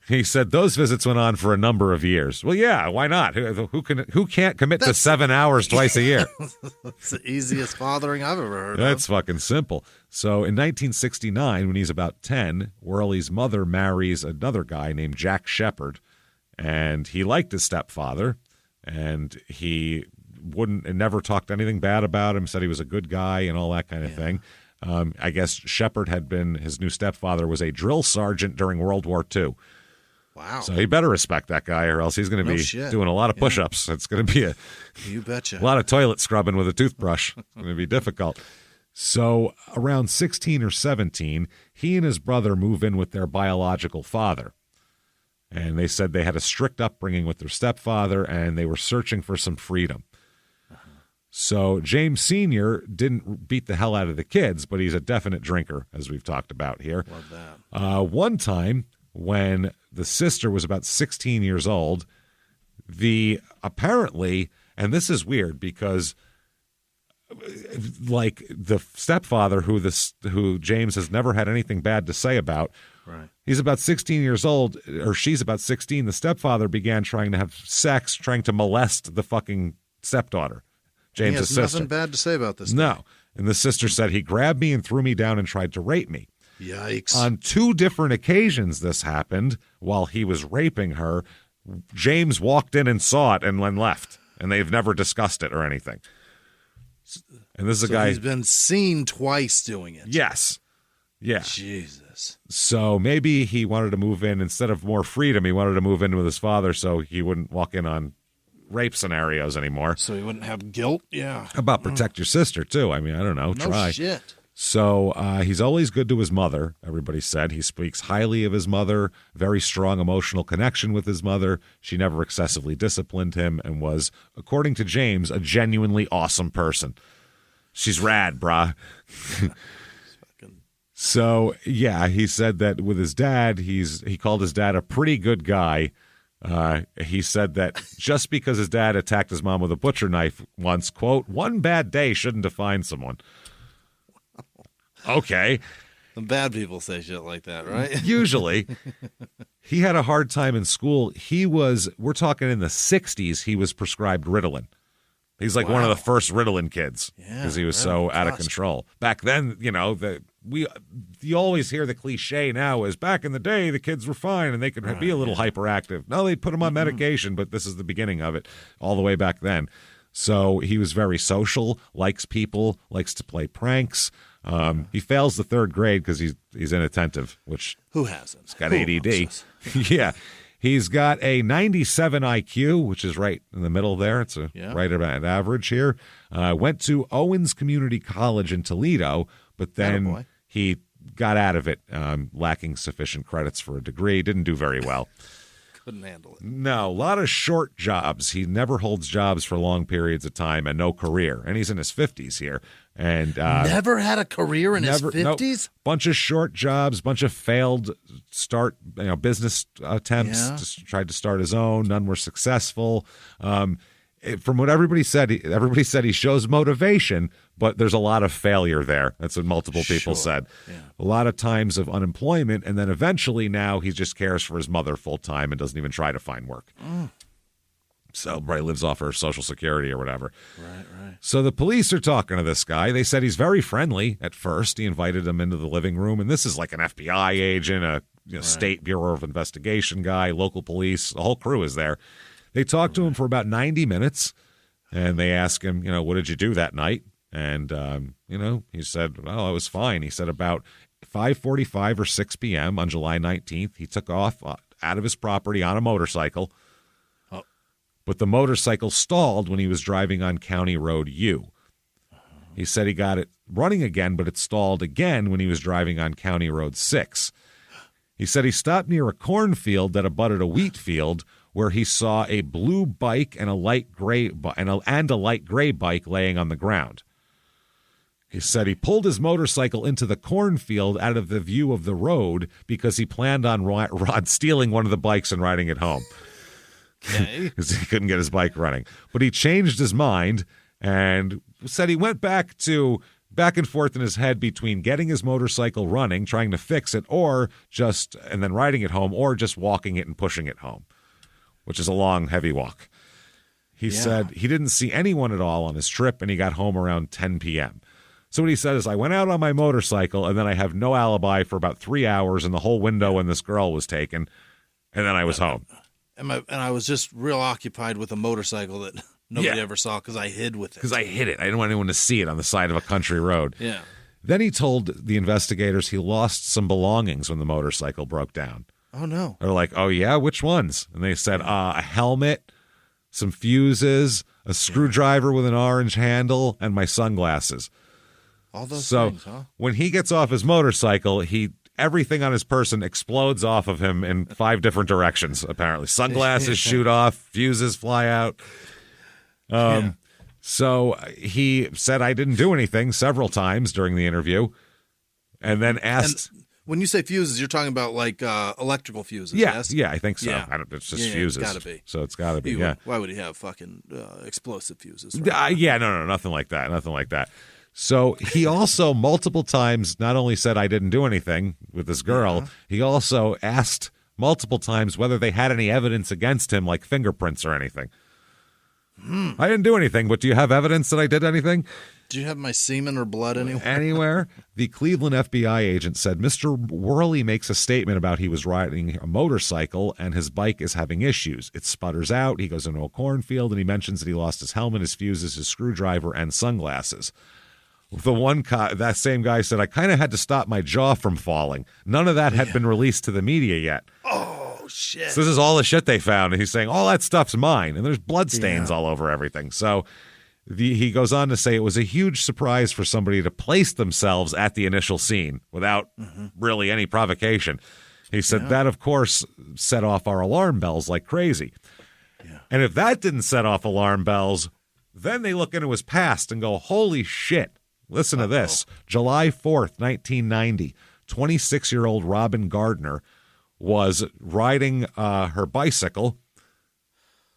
He said those visits went on for a number of years. Well, yeah, why not? Who can't commit to 7 hours twice a year? It's the easiest fathering I've ever heard That's fucking simple. So in 1969, when he's about 10, Worley's mother marries another guy named Jack Shepard, and he liked his stepfather, and he never talked anything bad about him, said he was a good guy and all that kind of thing. I guess Shepard his new stepfather was a drill sergeant during World War II. Wow. So he better respect that guy, or else he's going to be doing a lot of push-ups. It's going to be you betcha. A lot of toilet scrubbing with a toothbrush. It's going to be difficult. So around 16 or 17, he and his brother move in with their biological father. And they said they had a strict upbringing with their stepfather, and they were searching for some freedom. So James Sr. didn't beat the hell out of the kids, but he's a definite drinker, as we've talked about here. Love that. One time, when the sister was about 16 years old, apparently, and this is weird because, like, the stepfather who James has never had anything bad to say about, right? He's about 16 years old, or she's about 16. The stepfather began trying to have sex, trying to molest the fucking stepdaughter, James's sister. He has nothing bad to say about this. No, and the sister said he grabbed me and threw me down and tried to rape me. Yikes. On 2 different occasions this happened while he was raping her. James walked in and saw it and then left, and they've never discussed it or anything. And this is a guy... he's been seen twice doing it. Yes. Yeah. Jesus. So maybe he wanted to move in, instead of more freedom, he wanted to move in with his father so he wouldn't walk in on rape scenarios anymore. So he wouldn't have guilt? Yeah. How about protect your sister, too? I mean, I don't know. Try. No shit. So he's always good to his mother, everybody said. He speaks highly of his mother, very strong emotional connection with his mother. She never excessively disciplined him and was, according to James, a genuinely awesome person. She's rad, brah. So, yeah, he said that with his dad, he called his dad a pretty good guy. He said that just because his dad attacked his mom with a butcher knife once, quote, one bad day shouldn't define someone. Okay. The bad people say shit like that, right? Usually. He had a hard time in school. We're talking in the 60s, he was prescribed Ritalin. He's like one of the first Ritalin kids because he was so out of control. Back then, you always hear the cliche now is back in the day, the kids were fine and they could be a little hyperactive. No, they'd put him on medication, but this is the beginning of it all the way back then. So he was very social, likes people, likes to play pranks. He fails the 3rd grade because he's inattentive, which who hasn't? He's got ADD. Yeah. He's got a 97 IQ, which is right in the middle there. It's right about average here. Went to Owens Community College in Toledo, but then he got out of it, lacking sufficient credits for a degree. Didn't do very well. Couldn't handle it. No, a lot of short jobs. He never holds jobs for long periods of time and no career. And he's in his 50s here. And never had a career in his 50s? Bunch of short jobs, bunch of failed business attempts. Tried to start his own. None were successful. From what everybody said he shows motivation, but there's a lot of failure there. That's what multiple people said. Yeah. A lot of times of unemployment, and then eventually now he just cares for his mother full time and doesn't even try to find work. So probably lives off her Social Security or whatever. Right. So the police are talking to this guy. They said he's very friendly at first. He invited him into the living room, and this is like an FBI agent, a State Bureau of Investigation guy, local police. The whole crew is there. They talked to him for about 90 minutes, and they asked him, what did you do that night? And, he said, well, I was fine. He said about 5:45 or 6 p.m. on July 19th, he took off out of his property on a motorcycle, but the motorcycle stalled when he was driving on County Road U. He said he got it running again, but it stalled again when he was driving on County Road 6. He said he stopped near a cornfield that abutted a wheat field, where he saw a blue bike and a light gray bike laying on the ground. He said he pulled his motorcycle into the cornfield out of the view of the road because he planned on Rod stealing one of the bikes and riding it home. Okay. Because he couldn't get his bike running. But he changed his mind and said he went back to back and forth in his head between getting his motorcycle running, trying to fix it, and then riding it home, or just walking it and pushing it home, which is a long, heavy walk. He said he didn't see anyone at all on his trip, and he got home around 10 p.m. So what he said is, I went out on my motorcycle, and then I have no alibi for about 3 hours in the whole window when this girl was taken, and then I was home. And I was just real occupied with a motorcycle that nobody ever saw because I hid with it. Because I hid it. I didn't want anyone to see it on the side of a country road. Yeah. Then he told the investigators he lost some belongings when the motorcycle broke down. Oh, no. They're like, oh, yeah? Which ones? And they said, a helmet, some fuses, a screwdriver with an orange handle, and my sunglasses. All those things, huh? When he gets off his motorcycle, everything on his person explodes off of him in 5 different directions, apparently. Sunglasses shoot off, fuses fly out. So he said, I didn't do anything several times during the interview, and then asked... When you say fuses, you're talking about like electrical fuses, yeah, yes? Yeah, I think so. Yeah. It's just fuses. It's got to be. So it's got to be, yeah. Why would he have fucking explosive fuses? Right? No, nothing like that. So he also multiple times not only said I didn't do anything with this girl, he also asked multiple times whether they had any evidence against him, like fingerprints or anything. I didn't do anything, but do you have evidence that I did anything? Do you have my semen or blood anywhere? Anywhere? The Cleveland FBI agent said Mr. Worley makes a statement about he was riding a motorcycle and his bike is having issues. It sputters out. He goes into a cornfield and he mentions that he lost his helmet, his fuses, his screwdriver, and sunglasses. That same guy said, I kind of had to stop my jaw from falling. None of that had been released to the media yet. Oh, shit. So this is all the shit they found. And he's saying, all that stuff's mine. And there's blood stains all over everything. So he goes on to say it was a huge surprise for somebody to place themselves at the initial scene without really any provocation. He said that, of course, set off our alarm bells like crazy. Yeah. And if that didn't set off alarm bells, then they look into his past and go, holy shit. Listen to this. July 4th, 1990, 26-year-old Robin Gardner was riding her bicycle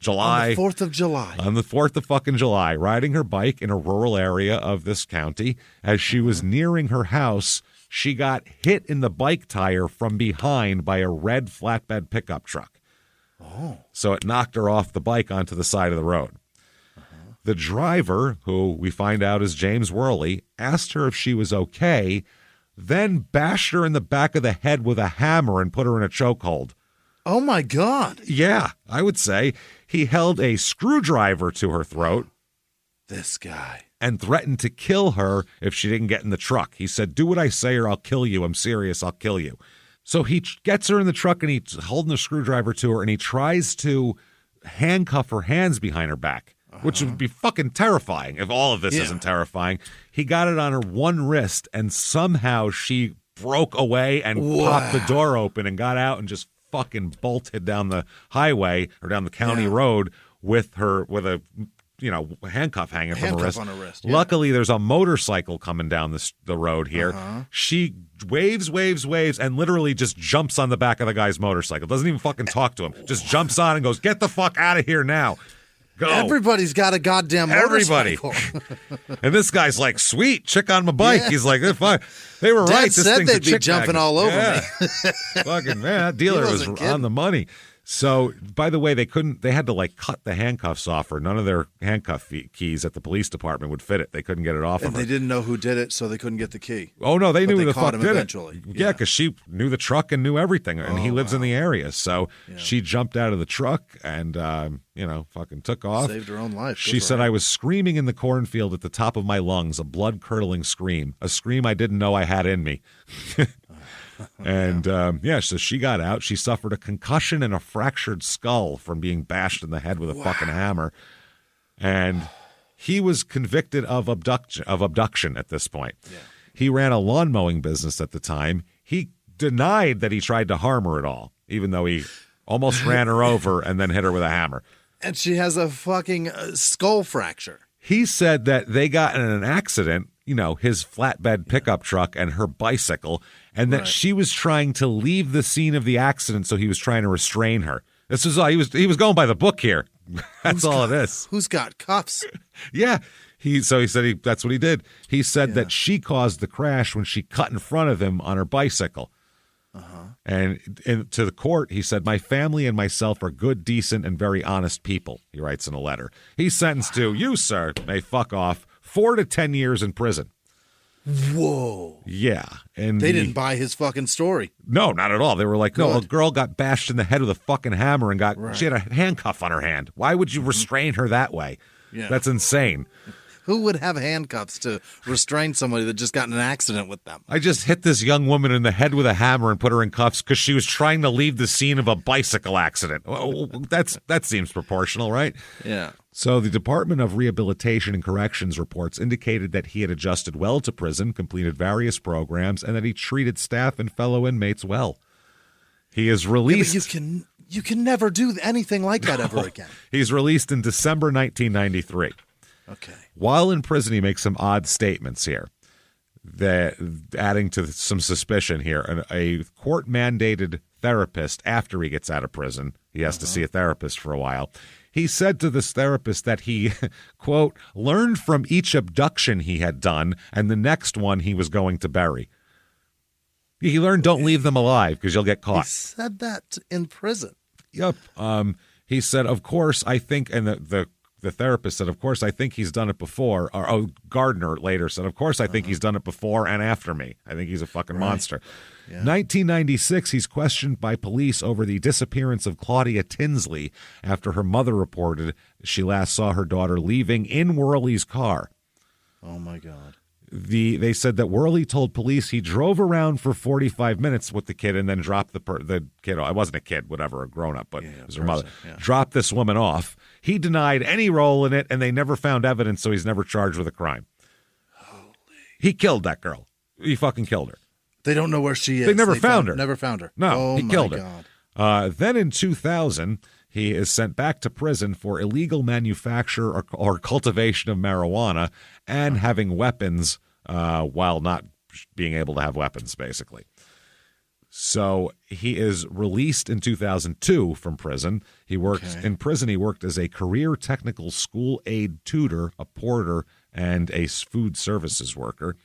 On the 4th of July. On the 4th of fucking July, riding her bike in a rural area of this county. As she was nearing her house, she got hit in the bike tire from behind by a red flatbed pickup truck. Oh. So it knocked her off the bike onto the side of the road. The driver, who we find out is James Worley, asked her if she was okay, then bashed her in the back of the head with a hammer and put her in a chokehold. Oh, my God. Yeah, I would say. He held a screwdriver to her throat. This guy. And threatened to kill her if she didn't get in the truck. He said, do what I say or I'll kill you. I'm serious. I'll kill you. So he gets her in the truck and he's holding the screwdriver to her and he tries to handcuff her hands behind her back. Which would be fucking terrifying if all of this isn't terrifying. He got it on her one wrist, and somehow she broke away and popped the door open and got out and just fucking bolted down the highway or down the county road with a handcuff hanging from her wrist. On her wrist. Luckily, there's a motorcycle coming down the road here. She waves, and literally just jumps on the back of the guy's motorcycle. Doesn't even fucking talk to him. Just jumps on and goes, get the fuck out of here now. Go. Everybody's got a goddamn motorcycle. And this guy's like, sweet, chick on my bike. Yeah. He's like, they're fine. They were Dad right. This said thing's they'd be jumping all over me. Fucking man, that dealer was on the money. So, by the way, they had to like cut the handcuffs off her. None of their handcuff keys at the police department would fit it. They couldn't get it off of her. And they didn't know who did it, so they couldn't get the key. Oh, no, they knew who the fuck did eventually. it. Yeah, because she knew the truck and knew everything. And he lives in the area. So she jumped out of the truck and, fucking took off. Saved her own life. She said, I was screaming in the cornfield at the top of my lungs, a blood-curdling scream, a scream I didn't know I had in me. And, so she got out. She suffered a concussion and a fractured skull from being bashed in the head with a fucking hammer. And he was convicted of abduction at this point. Yeah. He ran a lawn mowing business at the time. He denied that he tried to harm her at all, even though he almost ran her over and then hit her with a hammer. And she has a fucking skull fracture. He said that they got in an accident, his flatbed pickup truck and her bicycle, and that she was trying to leave the scene of the accident, so he was trying to restrain her. This is all he was going by the book here. That's all it is. Who's got cuffs? Yeah. He said that's what he did. He said that she caused the crash when she cut in front of him on her bicycle. And to the court, he said, my family and myself are good, decent, and very honest people, he writes in a letter. He's sentenced to, you, sir, may fuck off, 4 to 10 years in prison. Whoa. Yeah. And they didn't buy his fucking story. No, not at all. They were like, no, a girl got bashed in the head with a fucking hammer and she had a handcuff on her hand. Why would you restrain her that way? Yeah. That's insane. Who would have handcuffs to restrain somebody that just got in an accident with them? I just hit this young woman in the head with a hammer and put her in cuffs because she was trying to leave the scene of a bicycle accident. Well, that seems proportional, right? Yeah. So the Department of Rehabilitation and Corrections reports indicated that he had adjusted well to prison, completed various programs, and that he treated staff and fellow inmates well. He is released. Yeah, you can never do anything like that ever again. He's released in December 1993. Okay. While in prison, he makes some odd statements here, that adding to some suspicion here. A court-mandated therapist, after he gets out of prison, he has to see a therapist for a while. He said to this therapist that he, quote, learned from each abduction he had done and the next one he was going to bury. He learned don't leave them alive because you'll get caught. He said that in prison. Yep. He said, of course, I think, and the therapist said, of course, I think he's done it before. Or Gardner later said, of course, I think he's done it before and after me. I think he's a fucking monster. Yeah. 1996, he's questioned by police over the disappearance of Claudia Tinsley after her mother reported she last saw her daughter leaving in Worley's car. Oh, my God. They said that Worley told police he drove around for 45 minutes with the kid and then dropped the kid. I wasn't a kid, whatever, a grown-up, but it was her mother. Yeah. Dropped this woman off. He denied any role in it, and they never found evidence, so he's never charged with a crime. He killed that girl. He fucking killed her. They don't know where she is. They never found her. Never found her. No, he killed her. Then in 2000, he is sent back to prison for illegal manufacture or cultivation of marijuana and having weapons while not being able to have weapons, basically. So he is released in 2002 from prison. He worked in prison. He worked as a career technical school aid tutor, a porter, and a food services worker.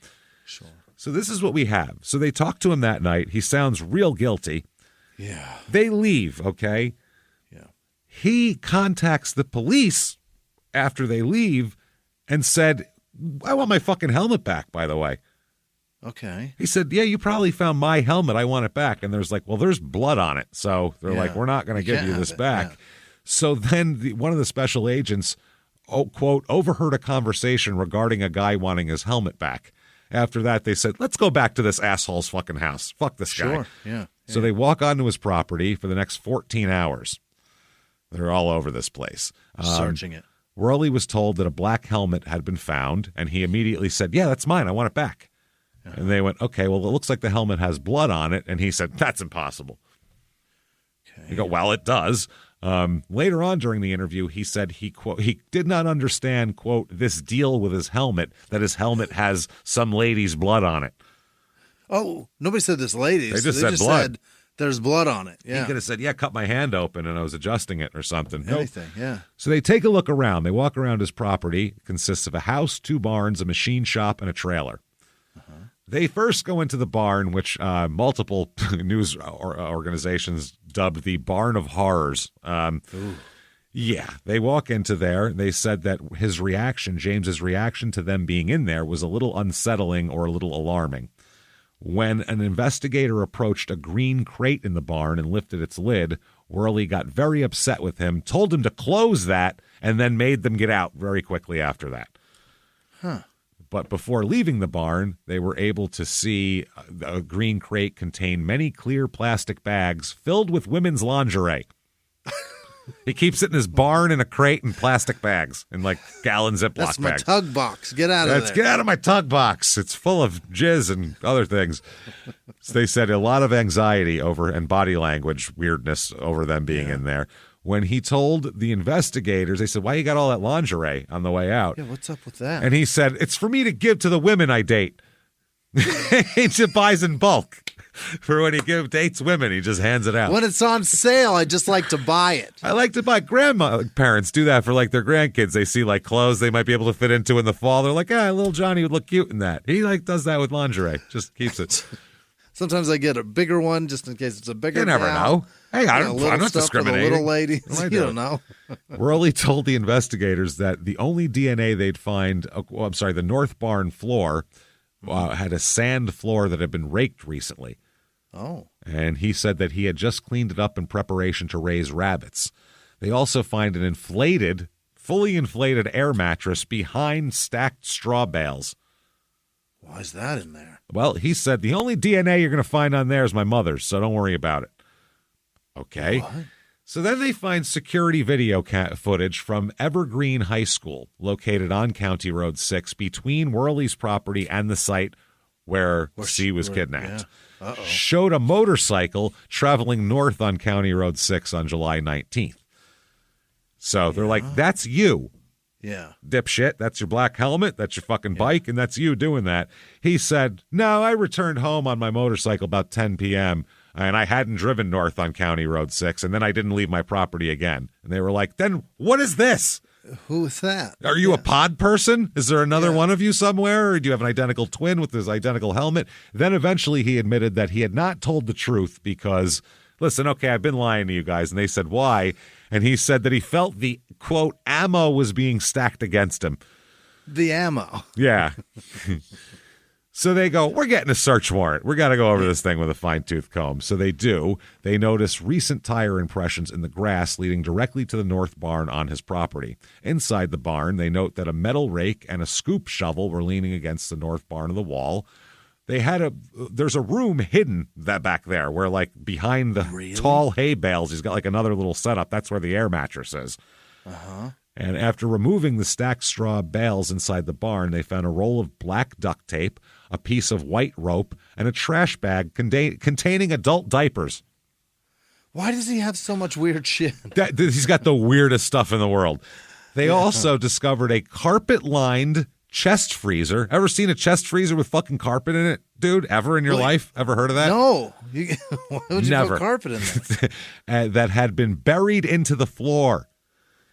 Sure. So this is what we have. So they talk to him that night. He sounds real guilty. Yeah. They leave, okay? Yeah. He contacts the police after they leave and said, I want my fucking helmet back, by the way. Okay. He said, yeah, you probably found my helmet. I want it back. And there's like, well, there's blood on it. So they're like, we're not going to give you this back. Yeah. So then one of the special agents, quote, overheard a conversation regarding a guy wanting his helmet back. After that, they said, let's go back to this asshole's fucking house. Fuck this guy. Sure, yeah. So they walk onto his property for the next 14 hours. They're all over this place. Searching it. Worley was told that a black helmet had been found, and he immediately said, yeah, that's mine. I want it back. Uh-huh. And they went, okay, well, it looks like the helmet has blood on it. And he said, that's impossible. Okay. They go, well, it does. Later on during the interview, he said he, quote, he did not understand, quote, this deal with his helmet, that his helmet has some lady's blood on it. Oh, nobody said this lady's. They just said blood. Said there's blood on it. Yeah. He could have said, yeah, cut my hand open and I was adjusting it or something. Anything, yeah. So they take a look around. They walk around his property. It consists of a house, 2 barns, a machine shop, and a trailer. Uh-huh. They first go into the barn, which multiple news organizations dubbed the Barn of Horrors. Yeah, they walk into there. They said that his reaction, James's reaction to them being in there, was a little unsettling or a little alarming. When an investigator approached a green crate in the barn and lifted its lid, Worley got very upset with him, told him to close that, and then made them get out very quickly after that. Huh. But before leaving the barn, they were able to see a green crate contain many clear plastic bags filled with women's lingerie. He keeps it in his barn in a crate in plastic bags, in like gallon Ziploc bags. That's my tug box. Get out of there. Get out of my tug box. It's full of jizz and other things. So they said a lot of anxiety over and body language weirdness over them being in there. When he told the investigators, they said, why you got all that lingerie on the way out? Yeah, what's up with that? And he said, it's for me to give to the women I date. He buys in bulk. For when he dates women, he just hands it out. When it's on sale, I just like to buy it. I like to buy. Grandparents do that for like their grandkids. They see like clothes they might be able to fit into in the fall. They're like, little Johnny would look cute in that. He like does that with lingerie. Just keeps it. Sometimes I get a bigger one just in case it's a bigger. You never know. Hey, I'm not discriminating. For the little ladies, you don't know. Worley told the investigators that the only DNA they'd find, the north barn floor had a sand floor that had been raked recently. Oh. And he said that he had just cleaned it up in preparation to raise rabbits. They also find an fully inflated air mattress behind stacked straw bales. Why is that in there? Well, he said the only DNA you're going to find on there is my mother's, so don't worry about it. Okay. What? So then they find security video footage from Evergreen High School, located on County Road 6, between Worley's property and the site where she was kidnapped. Yeah. Showed a motorcycle traveling north on County Road 6 on July 19th. So they're like, that's you. Yeah. Dipshit, that's your black helmet, that's your fucking bike, and that's you doing that. He said, no, I returned home on my motorcycle about 10 p.m., and I hadn't driven north on County Road 6, and then I didn't leave my property again. And they were like, then what is this? Who is that? Are you a pod person? Is there another one of you somewhere? Or do you have an identical twin with his identical helmet? Then eventually he admitted that he had not told the truth because, listen, okay, I've been lying to you guys. And they said, why? And he said that he felt the, quote, ammo was being stacked against him. The ammo. Yeah. So they go, we're getting a search warrant. We got to go over this thing with a fine-tooth comb. So they do. They notice recent tire impressions in the grass leading directly to the north barn on his property. Inside the barn, they note that a metal rake and a scoop shovel were leaning against the north barn of the wall. There's a room hidden that back there where, like, behind the tall hay bales, he's got like another little setup. That's where the air mattress is. Uh-huh. And after removing the stacked straw bales inside the barn, they found a roll of black duct tape, a piece of white rope, and a trash bag containing adult diapers. Why does he have so much weird shit? He's got the weirdest stuff in the world. They also discovered a carpet-lined chest freezer. Ever seen a chest freezer with fucking carpet in it, dude? Ever in your life? Ever heard of that? No. Why would you Never. put carpet in there? That had been buried into the floor.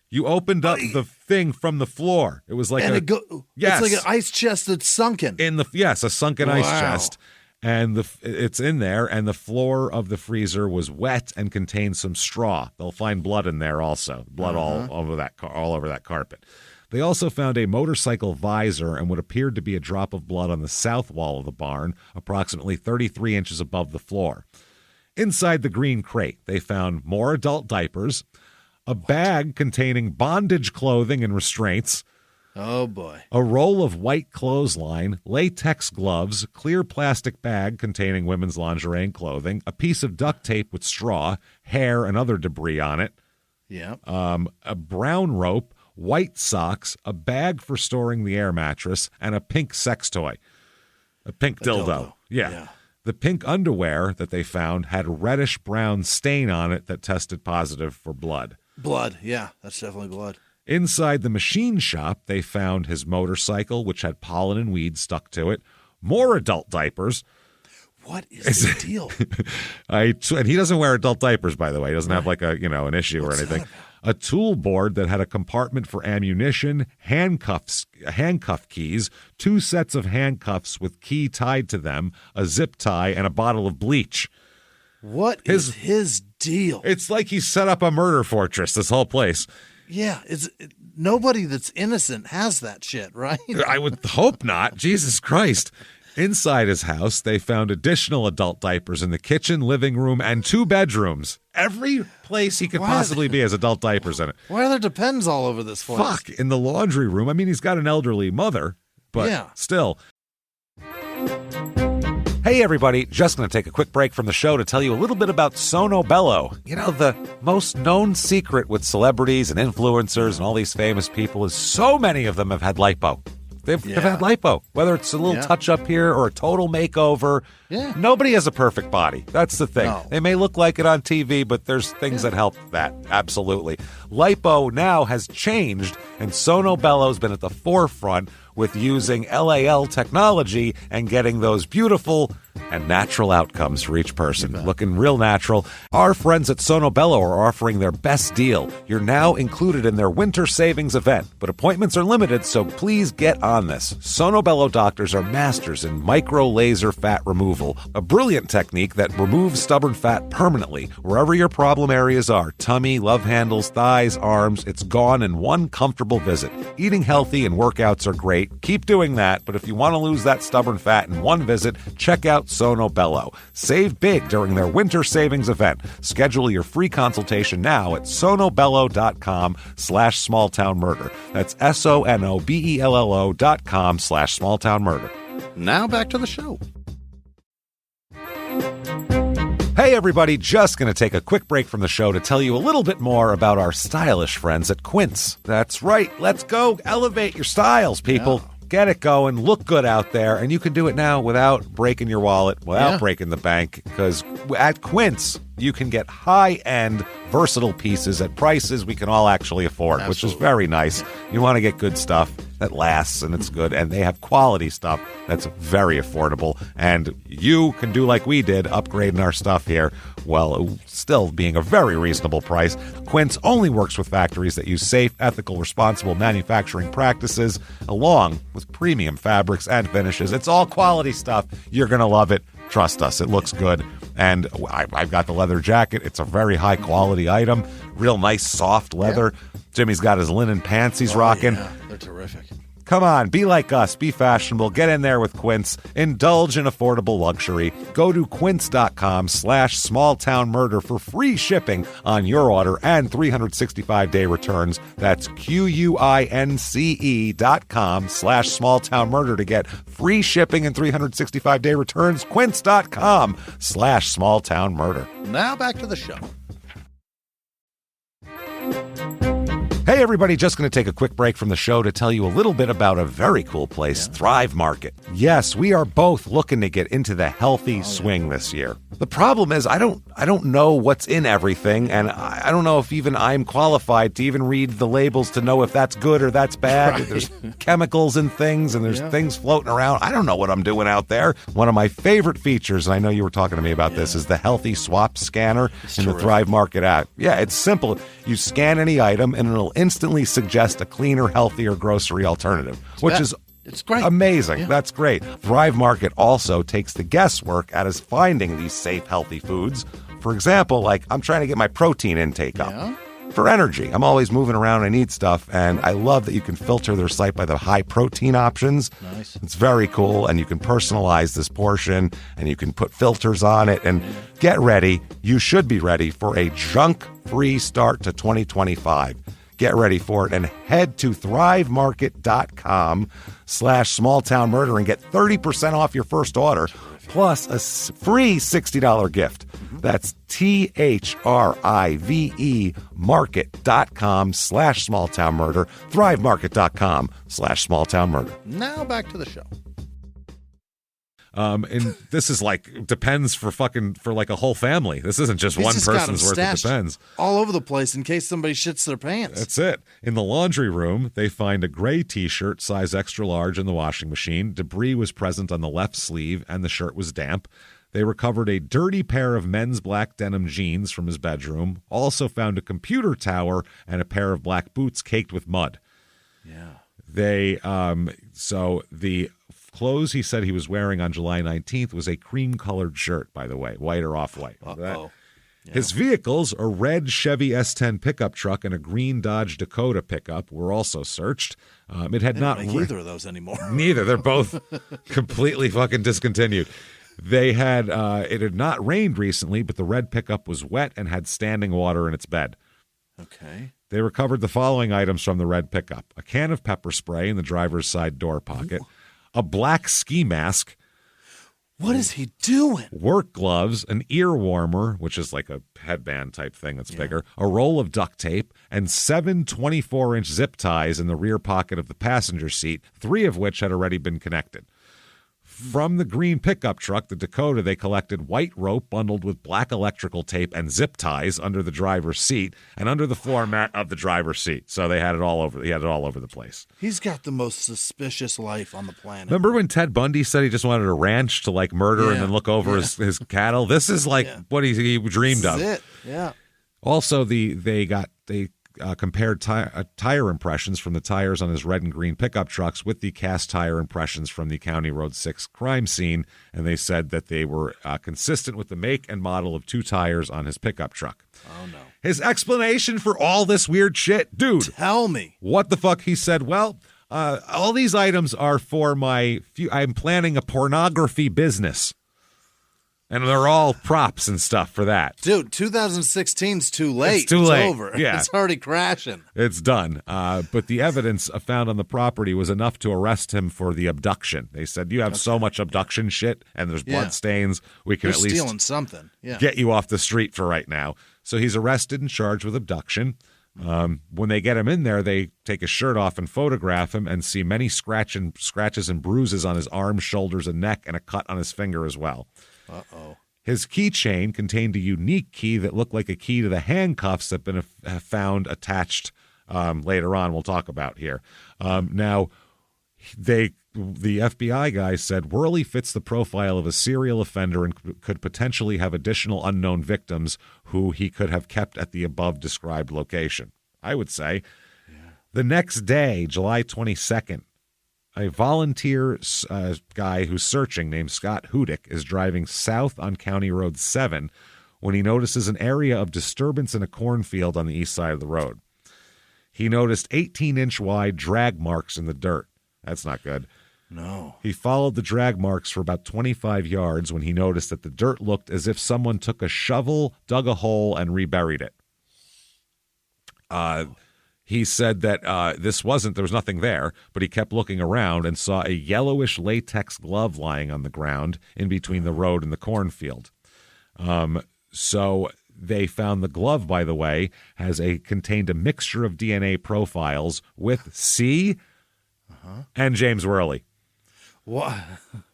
You opened up the thing from the floor. It was like it's like an ice chest that's sunken. A sunken ice chest. And it's in there, and the floor of the freezer was wet and contained some straw. They'll find blood in there also. Blood all over that carpet. They also found a motorcycle visor and what appeared to be a drop of blood on the south wall of the barn, approximately 33 inches above the floor. Inside the green crate, they found more adult diapers, a bag containing bondage clothing and restraints. Oh, boy. A roll of white clothesline, latex gloves, clear plastic bag containing women's lingerie and clothing, a piece of duct tape with straw, hair, and other debris on it. Yeah. A brown rope, white socks, a bag for storing the air mattress, and a pink sex toy. A pink dildo. Yeah. The pink underwear that they found had a reddish-brown stain on it that tested positive for blood. Blood, yeah. That's definitely blood. Inside the machine shop, they found his motorcycle, which had pollen and weeds stuck to it, more adult diapers. What is the deal? And he doesn't wear adult diapers, by the way. He doesn't have like an issue or anything. A tool board that had a compartment for ammunition, handcuff keys, 2 sets of handcuffs with key tied to them, a zip tie, and a bottle of bleach. What is his deal? It's like he set up a murder fortress, this whole place. Yeah, nobody that's innocent has that shit, right? I would hope not. Jesus Christ. Inside his house, they found additional adult diapers in the kitchen, living room, and 2 bedrooms. Every place he could possibly be has adult diapers in it. Why are there Depends all over this place? Fuck, in the laundry room. I mean, he's got an elderly mother, but still. Hey, everybody. Just going to take a quick break from the show to tell you a little bit about Sono Bello. You know, the most known secret with celebrities and influencers and all these famous people is so many of them have had lipo. They've had lipo, whether it's a little touch-up here or a total makeover. Yeah. Nobody has a perfect body. That's the thing. No. They may look like it on TV, but there's things that help that. Absolutely. Lipo now has changed, and Sono Bello's been at the forefront with using LAL technology and getting those beautiful and natural outcomes for each person. Looking real natural. Our friends at Sono Bello are offering their best deal. You're now included in their winter savings event, but appointments are limited, so please get on this. Sono Bello doctors are masters in micro-laser fat removal, a brilliant technique that removes stubborn fat permanently. Wherever your problem areas are, tummy, love handles, thighs, arms, it's gone in one comfortable visit. Eating healthy and workouts are great. Keep doing that, but if you want to lose that stubborn fat in one visit, check out Sono Bello. Save big during their winter savings event. Schedule your free consultation now at sonobello.com/smalltownmurder. That's sonobello.com/smalltownmurder. Now back to the show. Hey everybody, just going to take a quick break from the show to tell you a little bit more about our stylish friends at Quince. That's right, let's go elevate your styles, people. Yeah. Get it going, look good out there, and you can do it now without breaking your wallet, without breaking the bank, because at Quince, you can get high-end, versatile pieces at prices we can all actually afford, which is very nice. You want to get good stuff that lasts and it's good, and they have quality stuff that's very affordable, and you can do like we did, upgrading our stuff here, while still being a very reasonable price. Quince only works with factories that use safe, ethical, responsible manufacturing practices, along with premium fabrics and finishes. It's all quality stuff. You're going to love it. Trust us, it looks good. And I've got the leather jacket. It's a very high-quality item. Real nice, soft leather. Yeah. Jimmie's got his linen pants he's rocking. Yeah, they're terrific. Come on, be like us. Be fashionable. Get in there with Quince. Indulge in affordable luxury. Go to quince.com/smalltownmurder for free shipping on your order and 365-day returns. That's QUINCE.com/smalltownmurder to get free shipping and 365-day returns. Quince.com/smalltownmurder. Now back to the show. Hey everybody, just going to take a quick break from the show to tell you a little bit about a very cool place, Thrive Market. Yes, we are both looking to get into the healthy swing this year. The problem is I don't know what's in everything, and I don't know if even I'm qualified to even read the labels to know if that's good or that's bad. Right. There's chemicals in things, and there's things floating around. I don't know what I'm doing out there. One of my favorite features, and I know you were talking to me about this, is the Healthy Swap Scanner in the Thrive Market app. Yeah, it's simple. You scan any item, and it'll instantly suggest a cleaner, healthier grocery alternative, which is it's great. Amazing. Yeah. That's great. Thrive Market also takes the guesswork out of finding these safe, healthy foods. For example, like I'm trying to get my protein intake up for energy. I'm always moving around. I need stuff, and I love that you can filter their site by the high protein options. Nice. It's very cool, and you can personalize this portion, and you can put filters on it. And get ready. You should be ready for a junk-free start to 2025. Get ready for it and head to thrivemarket.com/smalltownmurder and get 30% off your first order plus a free $60 gift. That's THRIVE market.com/smalltownmurder, thrivemarket.com/smalltownmurder. Now back to the show. And this is like depends for like a whole family. This isn't just one person's worth. It depends all over the place in case somebody shits their pants. That's it. In the laundry room, they find a gray T-shirt, size extra large, in the washing machine. Debris was present on the left sleeve, and the shirt was damp. They recovered a dirty pair of men's black denim jeans from his bedroom. Also found a computer tower and a pair of black boots caked with mud. Yeah. They so the clothes he said he was wearing on July 19th was a cream-colored shirt, by the way, white or off-white. Yeah. His vehicles, a red Chevy S10 pickup truck and a green Dodge Dakota pickup, were also searched. It had not make either of those anymore. Neither. They're both completely fucking discontinued. They had it had not rained recently, but the red pickup was wet and had standing water in its bed. Okay. They recovered the following items from the red pickup: a can of pepper spray in the driver's side door pocket. A black ski mask. What is he doing? Work gloves, an ear warmer, which is like a headband type thing that's bigger, a roll of duct tape, and 7 24-inch zip ties in the rear pocket of the passenger seat, 3 of which had already been connected. From the green pickup truck, the Dakota, they collected white rope bundled with black electrical tape and zip ties under the driver's seat and under the floor mat of the driver's seat. So they had it all over. He had it all over the place. He's got the most suspicious life on the planet. Remember when Ted Bundy said he just wanted a ranch to like murder and then look over his cattle? This is like what he dreamed of. It. Yeah. Also, they compared tire impressions from the tires on his red and green pickup trucks with the cast tire impressions from the County Road 6 crime scene, and they said that they were consistent with the make and model of 2 tires on his pickup truck. Oh, no. His explanation for all this weird shit, dude. Tell me. What the fuck? He said, well, all these items are for I'm planning a pornography business. And they're all props and stuff for that. Dude, 2016's too late. It's too late. It's over. Yeah. It's already crashing. It's done. But the evidence found on the property was enough to arrest him for the abduction. They said, you have so much abduction shit and there's blood stains. We can at least stealing something. Get you off the street for right now. So he's arrested and charged with abduction. When they get him in there, they take his shirt off and photograph him and see many scratches and bruises on his arms, shoulders, and neck, and a cut on his finger as well. Uh-oh. His keychain contained a unique key that looked like a key to the handcuffs that have been found attached later on. We'll talk about here. Now, the FBI guy said Worley fits the profile of a serial offender and could potentially have additional unknown victims who he could have kept at the above described location. I would say. Yeah. The next day, July 22nd, a volunteer guy who's searching named Scott Hudick is driving south on County Road 7 when he notices an area of disturbance in a cornfield on the east side of the road. He noticed 18-inch wide drag marks in the dirt. That's not good. No. He followed the drag marks for about 25 yards when he noticed that the dirt looked as if someone took a shovel, dug a hole, and reburied it. He said that there was nothing there, but he kept looking around and saw a yellowish latex glove lying on the ground in between the road and the cornfield. So they found the glove, by the way, contained a mixture of DNA profiles with C and James Worley. What?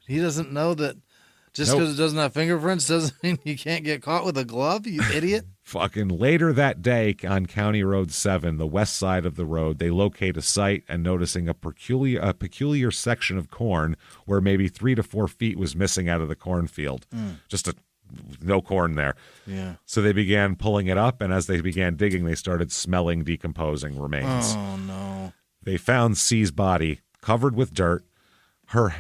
He doesn't know that just because it doesn't have fingerprints doesn't mean you can't get caught with a glove, you idiot. Fucking later that day on County Road 7, the west side of the road, they locate a site and noticing a peculiar section of corn where maybe 3 to 4 feet was missing out of the cornfield. Just no corn there. Yeah. So they began pulling it up, and as they began digging, they started smelling decomposing remains. Oh, no. They found C's body covered with dirt, her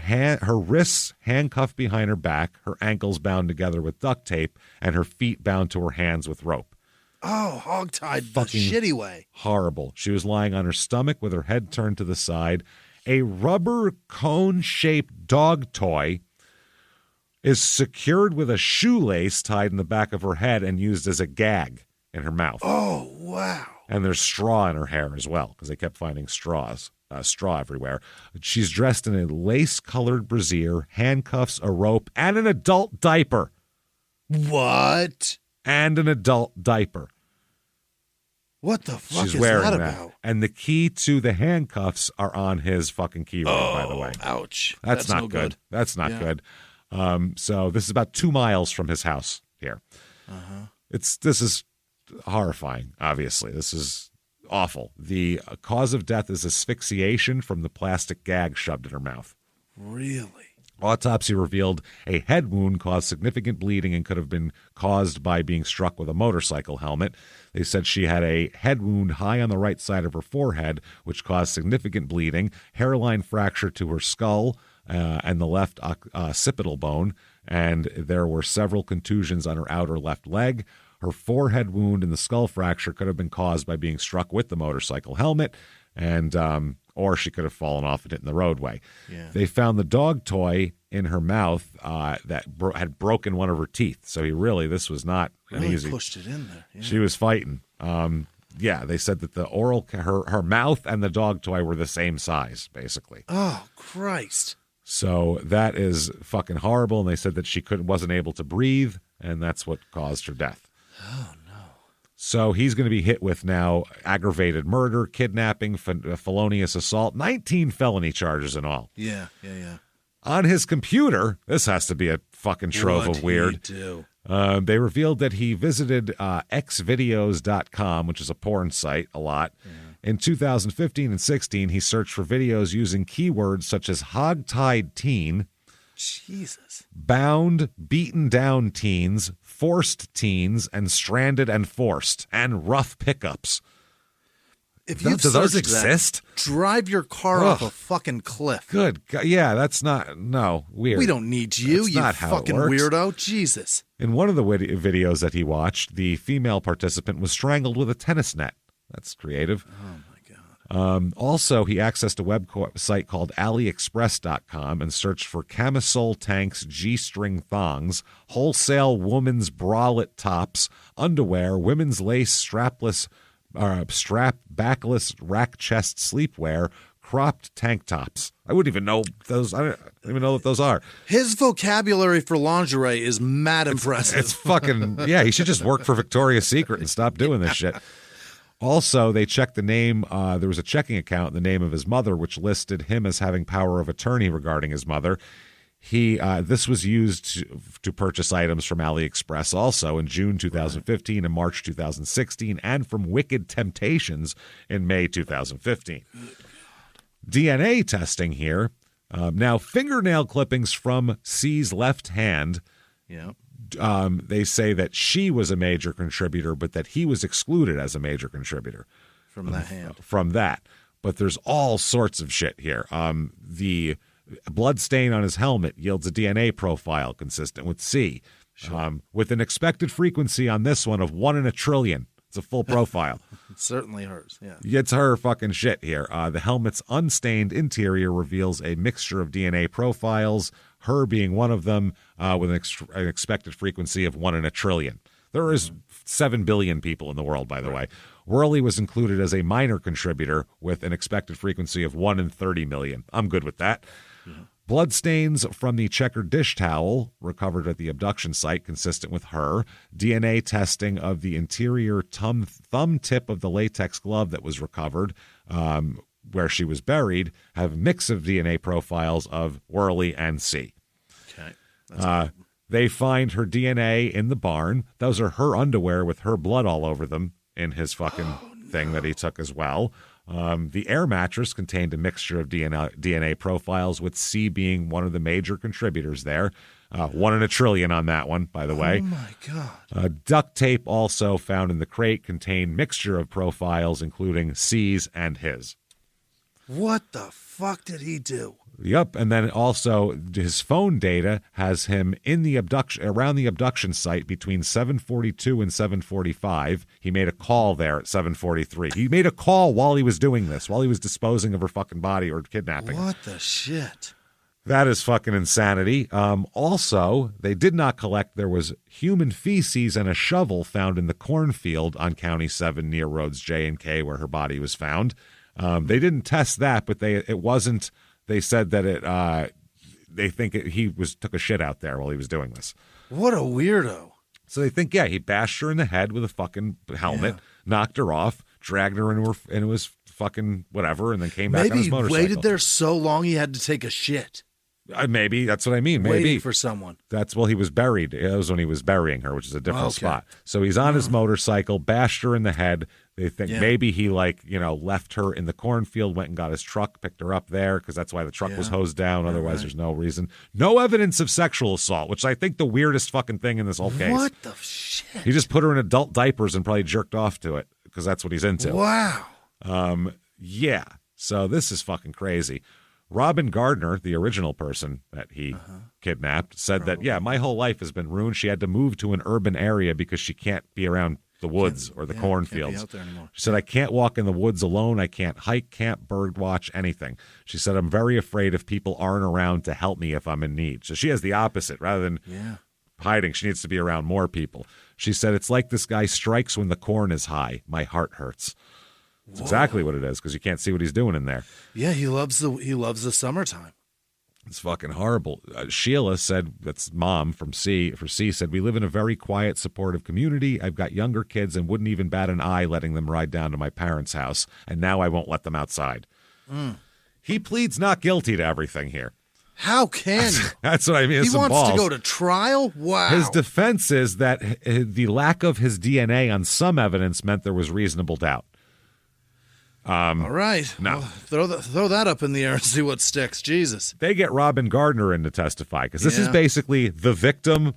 wrists handcuffed behind her back, her ankles bound together with duct tape, and her feet bound to her hands with rope. Oh, hogtied the shitty way. Horrible. She was lying on her stomach with her head turned to the side. A rubber cone-shaped dog toy is secured with a shoelace tied in the back of her head and used as a gag in her mouth. Oh, wow. And there's straw in her hair as well, because they kept finding straw everywhere. She's dressed in a lace-colored brassiere, handcuffs, a rope, and an adult diaper. What? And an adult diaper. What the fuck She's is wearing that that about? And the key to the handcuffs are on his fucking key ring, by the way. Ouch. That's not no good. That's not good. So this is about 2 miles from his house here. This is horrifying, obviously. This is awful. The cause of death is asphyxiation from the plastic gag shoved in her mouth. Really? Autopsy revealed a head wound caused significant bleeding and could have been caused by being struck with a motorcycle helmet. They said she had a head wound high on the right side of her forehead, which caused significant bleeding, hairline fracture to her skull and the left occipital bone, and there were several contusions on her outer left leg. Her forehead wound and the skull fracture could have been caused by being struck with the motorcycle helmet, and or she could have fallen off it in the roadway. Yeah. They found the dog toy in her mouth that had broken one of her teeth. So this was not an easy. Pushed it in there. Yeah. She was fighting. They said that her mouth and the dog toy were the same size, basically. Oh, Christ. So that is fucking horrible. And they said that she wasn't able to breathe, and that's what caused her death. Oh, no. So he's going to be hit with now aggravated murder, kidnapping, felonious assault, 19 felony charges in all. Yeah. On his computer, this has to be a fucking trove of weird. They revealed that he visited xvideos.com, which is a porn site, a lot. Yeah. In 2015 and 16, he searched for videos using keywords such as hogtied teen, Jesus, bound, beaten down teens, forced teens, and stranded and forced, and rough pickups. If you do those exist? Drive your car off a fucking cliff. Good God. Yeah, that's not, no, weird. We don't need you, that's you not how fucking weirdo. Jesus. In one of the videos that he watched, the female participant was strangled with a tennis net. That's creative. Oh, my God. Also, he accessed a website called AliExpress.com and searched for camisole tanks, G-string thongs, wholesale women's bralette tops, underwear, women's lace strapless strap backless rack chest sleepwear, cropped tank tops. I wouldn't even know those. I don't even know what those are. His vocabulary for lingerie is mad impressive. It's fucking, yeah, he should just work for Victoria's Secret and stop doing this shit. Also, they checked the name. There was a checking account in the name of his mother, which listed him as having power of attorney regarding his mother. This was used to purchase items from AliExpress also in June 2015 and March 2016, and from Wicked Temptations in May 2015. DNA testing here. Now, fingernail clippings from C's left hand. Yeah. They say that she was a major contributor, but that he was excluded as a major contributor. From that hand. From that. But there's all sorts of shit here. The blood stain on his helmet yields a DNA profile consistent with C, with an expected frequency on this one of 1 in a trillion. It's a full profile. It's certainly hers, yeah. It's her fucking shit here. The helmet's unstained interior reveals a mixture of DNA profiles, her being one of them, with an expected frequency of 1 in a trillion. There is 7 billion people in the world, by the way. Worley was included as a minor contributor with an expected frequency of 1 in 30 million. I'm good with that. Yeah. Bloodstains from the checkered dish towel recovered at the abduction site, consistent with her. DNA testing of the interior thumb tip of the latex glove that was recovered, where she was buried, have a mix of DNA profiles of Worley and C. Okay. They find her DNA in the barn. Those are her underwear with her blood all over them in his fucking thing that he took as well. The air mattress contained a mixture of DNA profiles, with C being one of the major contributors there. 1 in a trillion on that one, by the way. Oh, my God. Duct tape also found in the crate contained mixture of profiles, including C's and his. What the fuck did he do? Yep, and then also his phone data has him around the abduction site between 7:42 and 7:45. He made a call there at 7:43. He made a call while he was doing this, while he was disposing of her fucking body or kidnapping her. What the shit? That is fucking insanity. Also, they did not collect. There was human feces and a shovel found in the cornfield on County 7 near roads J and K, where her body was found. They didn't test that, but it wasn't. They said that they think he took a shit out there while he was doing this. What a weirdo. So they think, yeah, he bashed her in the head with a fucking helmet, knocked her off, dragged her into his fucking whatever, and then came back on his motorcycle. Maybe he waited there so long he had to take a shit. Maybe. That's what I mean. Maybe. Waiting for someone. He was buried. It was when he was burying her, which is a different spot. So he's on his motorcycle, bashed her in the head. They think maybe he left her in the cornfield, went and got his truck, picked her up there, because that's why the truck was hosed down. Otherwise, there's no reason. No evidence of sexual assault, which I think the weirdest fucking thing in this whole case. What the shit? He just put her in adult diapers and probably jerked off to it, because that's what he's into. Wow. Yeah. So this is fucking crazy. Robin Gardner, the original person that he kidnapped, said that, my whole life has been ruined. She had to move to an urban area because she can't be around the woods or the cornfields. Can't be out there anymore. She said, I can't walk in the woods alone. I can't hike, can't bird watch, anything. She said, I'm very afraid if people aren't around to help me if I'm in need. So she has the opposite. Rather than hiding, she needs to be around more people. She said, it's like this guy strikes when the corn is high. My heart hurts. That's exactly what it is, because you can't see what he's doing in there. Yeah, he loves the summertime. It's fucking horrible. Sheila said, that's mom for C, said, we live in a very quiet, supportive community. I've got younger kids and wouldn't even bat an eye letting them ride down to my parents' house, and now I won't let them outside. He pleads not guilty to everything here. How can you? That's what I mean. He some wants balls. to go to trial? Wow. His defense is that the lack of his DNA on some evidence meant there was reasonable doubt. All right. No. Well, throw that up in the air and see what sticks. Jesus. They get Robin Gardner in to testify because this is basically the victim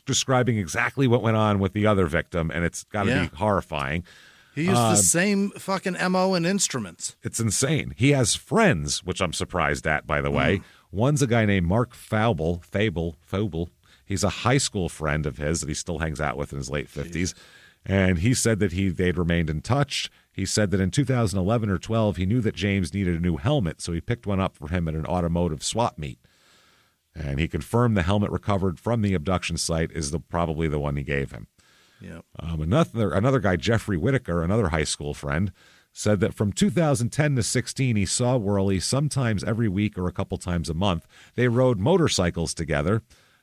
describing exactly what went on with the other victim, and it's got to be horrifying. He used the same fucking MO and instruments. It's insane. He has friends, which I'm surprised at, by the way. One's a guy named Mark Fable. He's a high school friend of his that he still hangs out with in his late 50s. And he said that they'd remained in touch. He said that in 2011 or 12, he knew that James needed a new helmet, so he picked one up for him at an automotive swap meet. And he confirmed the helmet recovered from the abduction site is probably the one he gave him. Yep. Another guy, Jeffrey Whitaker, another high school friend, said that from 2010 to 16, he saw Worley sometimes every week or a couple times a month. They rode motorcycles together,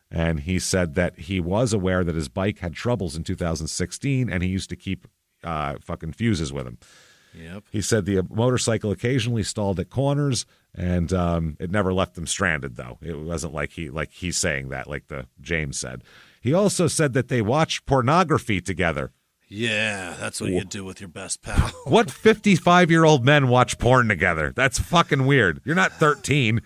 and he said that he was aware that his bike had troubles in 2016, and he used to keep fucking fuses with him. Yep. He said the motorcycle occasionally stalled at corners, and it never left them stranded, though. It wasn't like he's saying that, like the James said. He also said that they watched pornography together. Yeah, that's what you do with your best pal. What 55-year-old men watch porn together? That's fucking weird. You're not 13.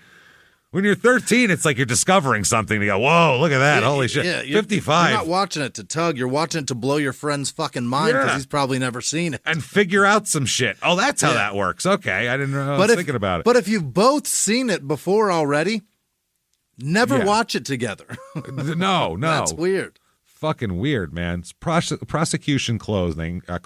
When you're 13, it's like you're discovering something to go, whoa, look at that. Holy shit. Yeah, 55. You're not watching it to tug. You're watching it to blow your friend's fucking mind because he's probably never seen it. And figure out some shit. Oh, that's how that works. Okay, I didn't know. I was thinking about it. But if you've both seen it before already, never watch it together. No. That's weird. Fucking weird, man. It's prosecution closing, not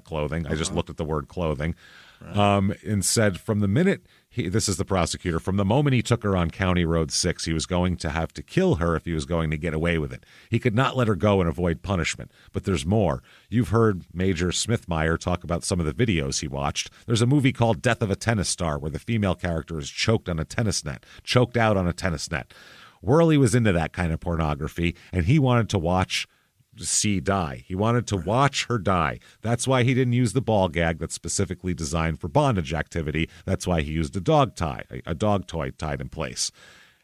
clothing. I just looked at the word clothing. Right. And said from the minute this is the prosecutor, from the moment he took her on County Road 6, he was going to have to kill her if he was going to get away with it. He could not let her go and avoid punishment. But there's more. You've heard Major Smithmeyer talk about some of the videos he watched. There's a movie called Death of a Tennis Star where the female character is choked out on a tennis net. Worley was into that kind of pornography, and he wanted to see die. He wanted to watch her die. That's why he didn't use the ball gag that's specifically designed for bondage activity. That's why he used a dog toy tied in place.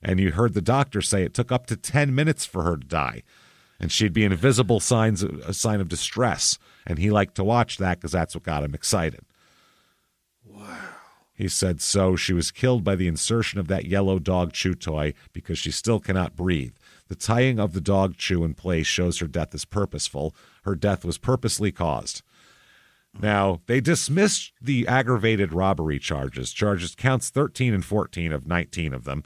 And you heard the doctor say it took up to 10 minutes for her to die. And she'd be in a sign of distress. And he liked to watch that because that's what got him excited. Wow. He said so she was killed by the insertion of that yellow dog chew toy because she still cannot breathe. The tying of the dog chew in place shows her death is purposeful. Her death was purposely caused. Now, they dismissed the aggravated robbery charges counts 13 and 14 of 19 of them,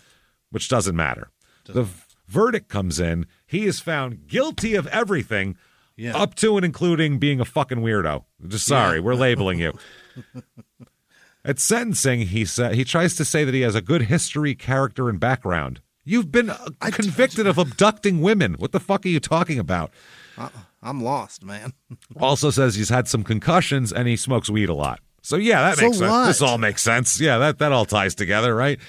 which doesn't matter. The verdict comes in. He is found guilty of everything up to and including being a fucking weirdo. Just sorry, we're labeling you. At sentencing, he tries to say that he has a good history, character, and background. You've been convicted of abducting women. What the fuck are you talking about? I'm lost, man. Also says he's had some concussions and he smokes weed a lot. So yeah, that makes sense. What? This all makes sense. Yeah, that all ties together, right?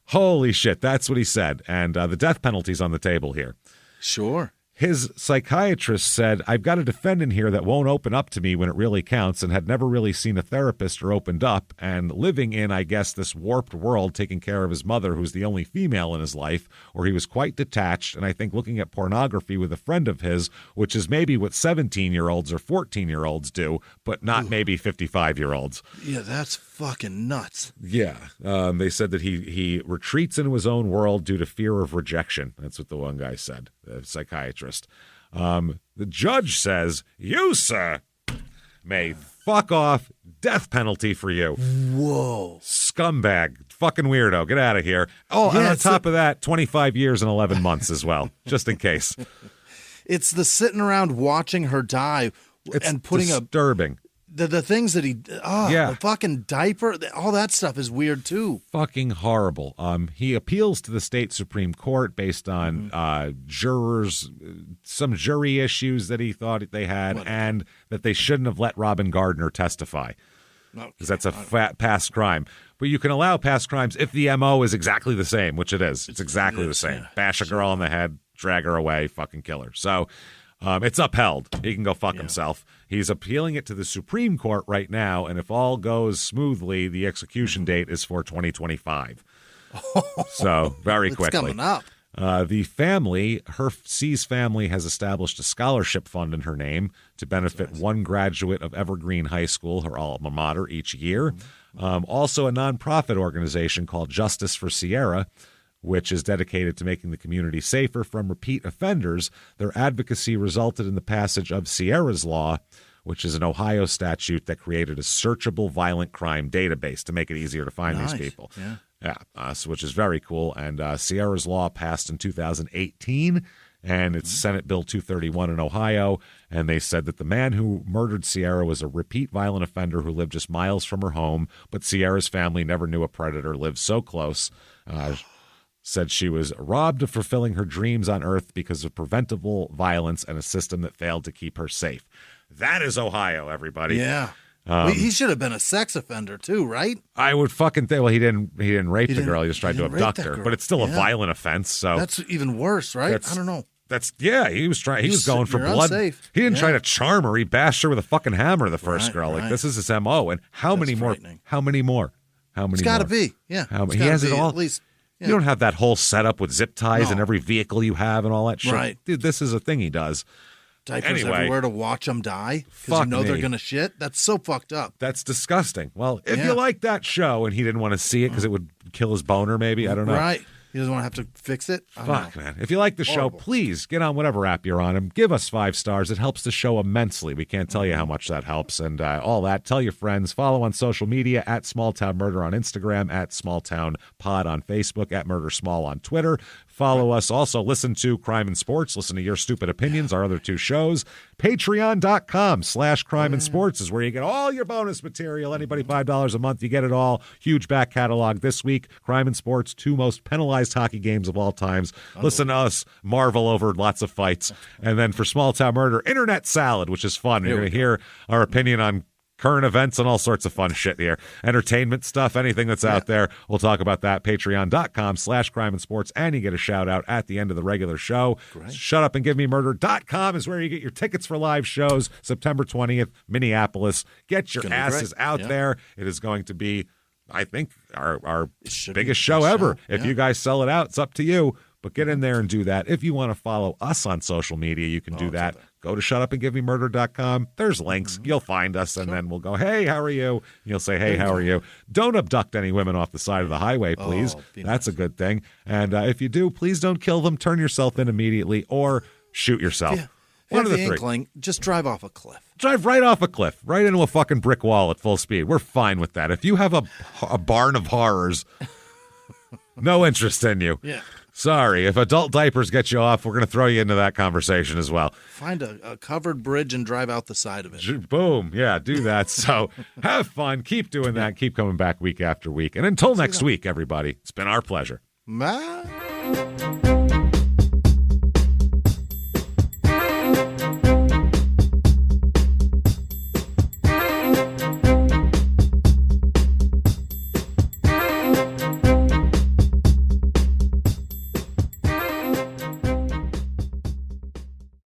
Holy shit, that's what he said. And the death penalty's on the table here. Sure. His psychiatrist said, I've got a defendant here that won't open up to me when it really counts and had never really seen a therapist or opened up and living in, I guess, this warped world, taking care of his mother, who's the only female in his life, where he was quite detached. And I think looking at pornography with a friend of his, which is maybe what 17-year-olds or 14-year-olds do, but not maybe 55-year-olds. Yeah, that's fucking nuts. Yeah. They said that he retreats into his own world due to fear of rejection. That's what the one guy said, the psychiatrist. The judge says, you, sir, may fuck off. Death penalty for you. Whoa. Scumbag. Fucking weirdo. Get out of here. Oh, and on top of that, 25 years and 11 months as well, just in case. It's the sitting around watching her die and putting disturbing. The things that the fucking diaper, all that stuff is weird too. Fucking horrible. He appeals to the state Supreme Court based on jurors, some jury issues that he thought they had, and that they shouldn't have let Robin Gardner testify. Because that's a past crime. But you can allow past crimes if the MO is exactly the same, which it is. It's exactly the same. Bash a girl on the head, drag her away, fucking kill her. So it's upheld. He can go fuck himself. He's appealing it to the Supreme Court right now, and if all goes smoothly, the execution date is for 2025. So very quickly. It's coming up. The family, C's family, has established a scholarship fund in her name to benefit one graduate of Evergreen High School, her alma mater, each year. Also a nonprofit organization called Justice for Sierra, which is dedicated to making the community safer from repeat offenders. Their advocacy resulted in the passage of Sierra's Law, which is an Ohio statute that created a searchable violent crime database to make it easier to find these people. Which is very cool. And Sierra's Law passed in 2018, and it's Senate Bill 231 in Ohio. And they said that the man who murdered Sierra was a repeat violent offender who lived just miles from her home, but Sierra's family never knew a predator lived so close. Said she was robbed of fulfilling her dreams on Earth because of preventable violence and a system that failed to keep her safe. That is Ohio, everybody. Yeah. He should have been a sex offender too, right? I would fucking think. Well, he didn't rape the girl. He just tried to abduct her. But it's still a violent offense. So that's even worse, right? I don't know. He was trying. He was going for blood. Unsafe. He didn't try to charm her. He bashed her with a fucking hammer. The first girl. Like this is his MO. And how many more? How many more? It's got to be. Yeah. He has it all. At least. Yeah. You don't have that whole setup with zip ties in every vehicle you have and all that shit. Right. Dude, this is a thing he does. Diapers everywhere to watch them die because they're going to shit. That's so fucked up. That's disgusting. Well, if you like that show and he didn't want to see it because it would kill his boner, maybe, I don't know. Right. He doesn't want to have to fix it. Fuck, man. If you like the show, please get on whatever app you're on and give us 5 stars. It helps the show immensely. We can't tell you how much that helps. And all that. Tell your friends. Follow on social media at Small Town Murder on Instagram, at Small Town Pod on Facebook, at Murder Small on Twitter. Follow us. Also, listen to Crime and Sports. Listen to Your Stupid Opinions, our other 2 shows. Patreon.com/Crime and Sports is where you get all your bonus material. Anybody $5 a month, you get it all. Huge back catalog this week. Crime and Sports, 2 most penalized hockey games of all times. Listen to us marvel over lots of fights. And then for Small Town Murder, Internet Salad, which is fun. You're going to hear our opinion on current events and all sorts of fun shit here. Entertainment stuff, anything that's out there. We'll talk about that. Patreon.com/Crime and Sports. And you get a shout out at the end of the regular show. Great. ShutUpAndGiveMeMurder.com is where you get your tickets for live shows. September 20th, Minneapolis. Get your asses out there. It is going to be, I think, our biggest show ever. If you guys sell it out, it's up to you. But get in there and do that. If you want to follow us on social media, you can do that. Go to ShutUpAndGiveMeMurder.com. There's links. You'll find us, and then we'll go, hey, how are you? And you'll say, hey, how are you? Don't abduct any women off the side of the highway, please. That's a good thing. And if you do, please don't kill them. Turn yourself in immediately or shoot yourself. One of the 3. Inkling, just drive off a cliff. Drive right off a cliff, right into a fucking brick wall at full speed. We're fine with that. If you have a barn of horrors, no interest in you. Yeah. Sorry, if adult diapers get you off, we're going to throw you into that conversation as well. Find a covered bridge and drive out the side of it. Boom. Yeah, do that. So have fun. Keep doing that. Keep coming back week after week. And until next week, everybody, it's been our pleasure. Bye.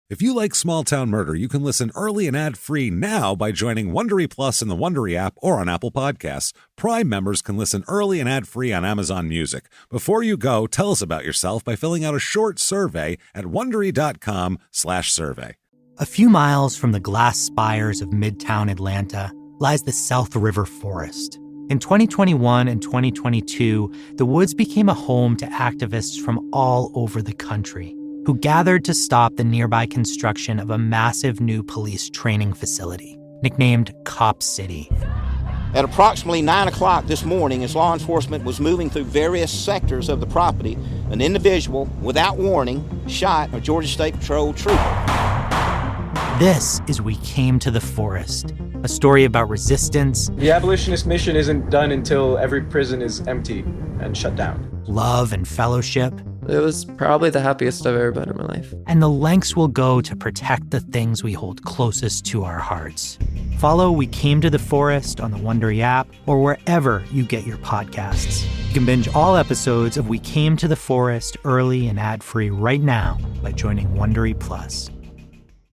If you like Small Town Murder, you can listen early and ad-free now by joining Wondery Plus in the Wondery app or on Apple Podcasts. Prime members can listen early and ad-free on Amazon Music. Before you go, tell us about yourself by filling out a short survey at Wondery.com/survey. A few miles from the glass spires of Midtown Atlanta lies the South River Forest. In 2021 and 2022, the woods became a home to activists from all over the country who gathered to stop the nearby construction of a massive new police training facility, nicknamed Cop City. At approximately 9 o'clock this morning, as law enforcement was moving through various sectors of the property, an individual, without warning, shot a Georgia State Patrol trooper. This is We Came to the Forest, a story about resistance. The abolitionist mission isn't done until every prison is empty and shut down. Love and fellowship. It was probably the happiest I've ever been in my life. And the lengths we'll go to protect the things we hold closest to our hearts. Follow We Came to the Forest on the Wondery app or wherever you get your podcasts. You can binge all episodes of We Came to the Forest early and ad-free right now by joining Wondery Plus.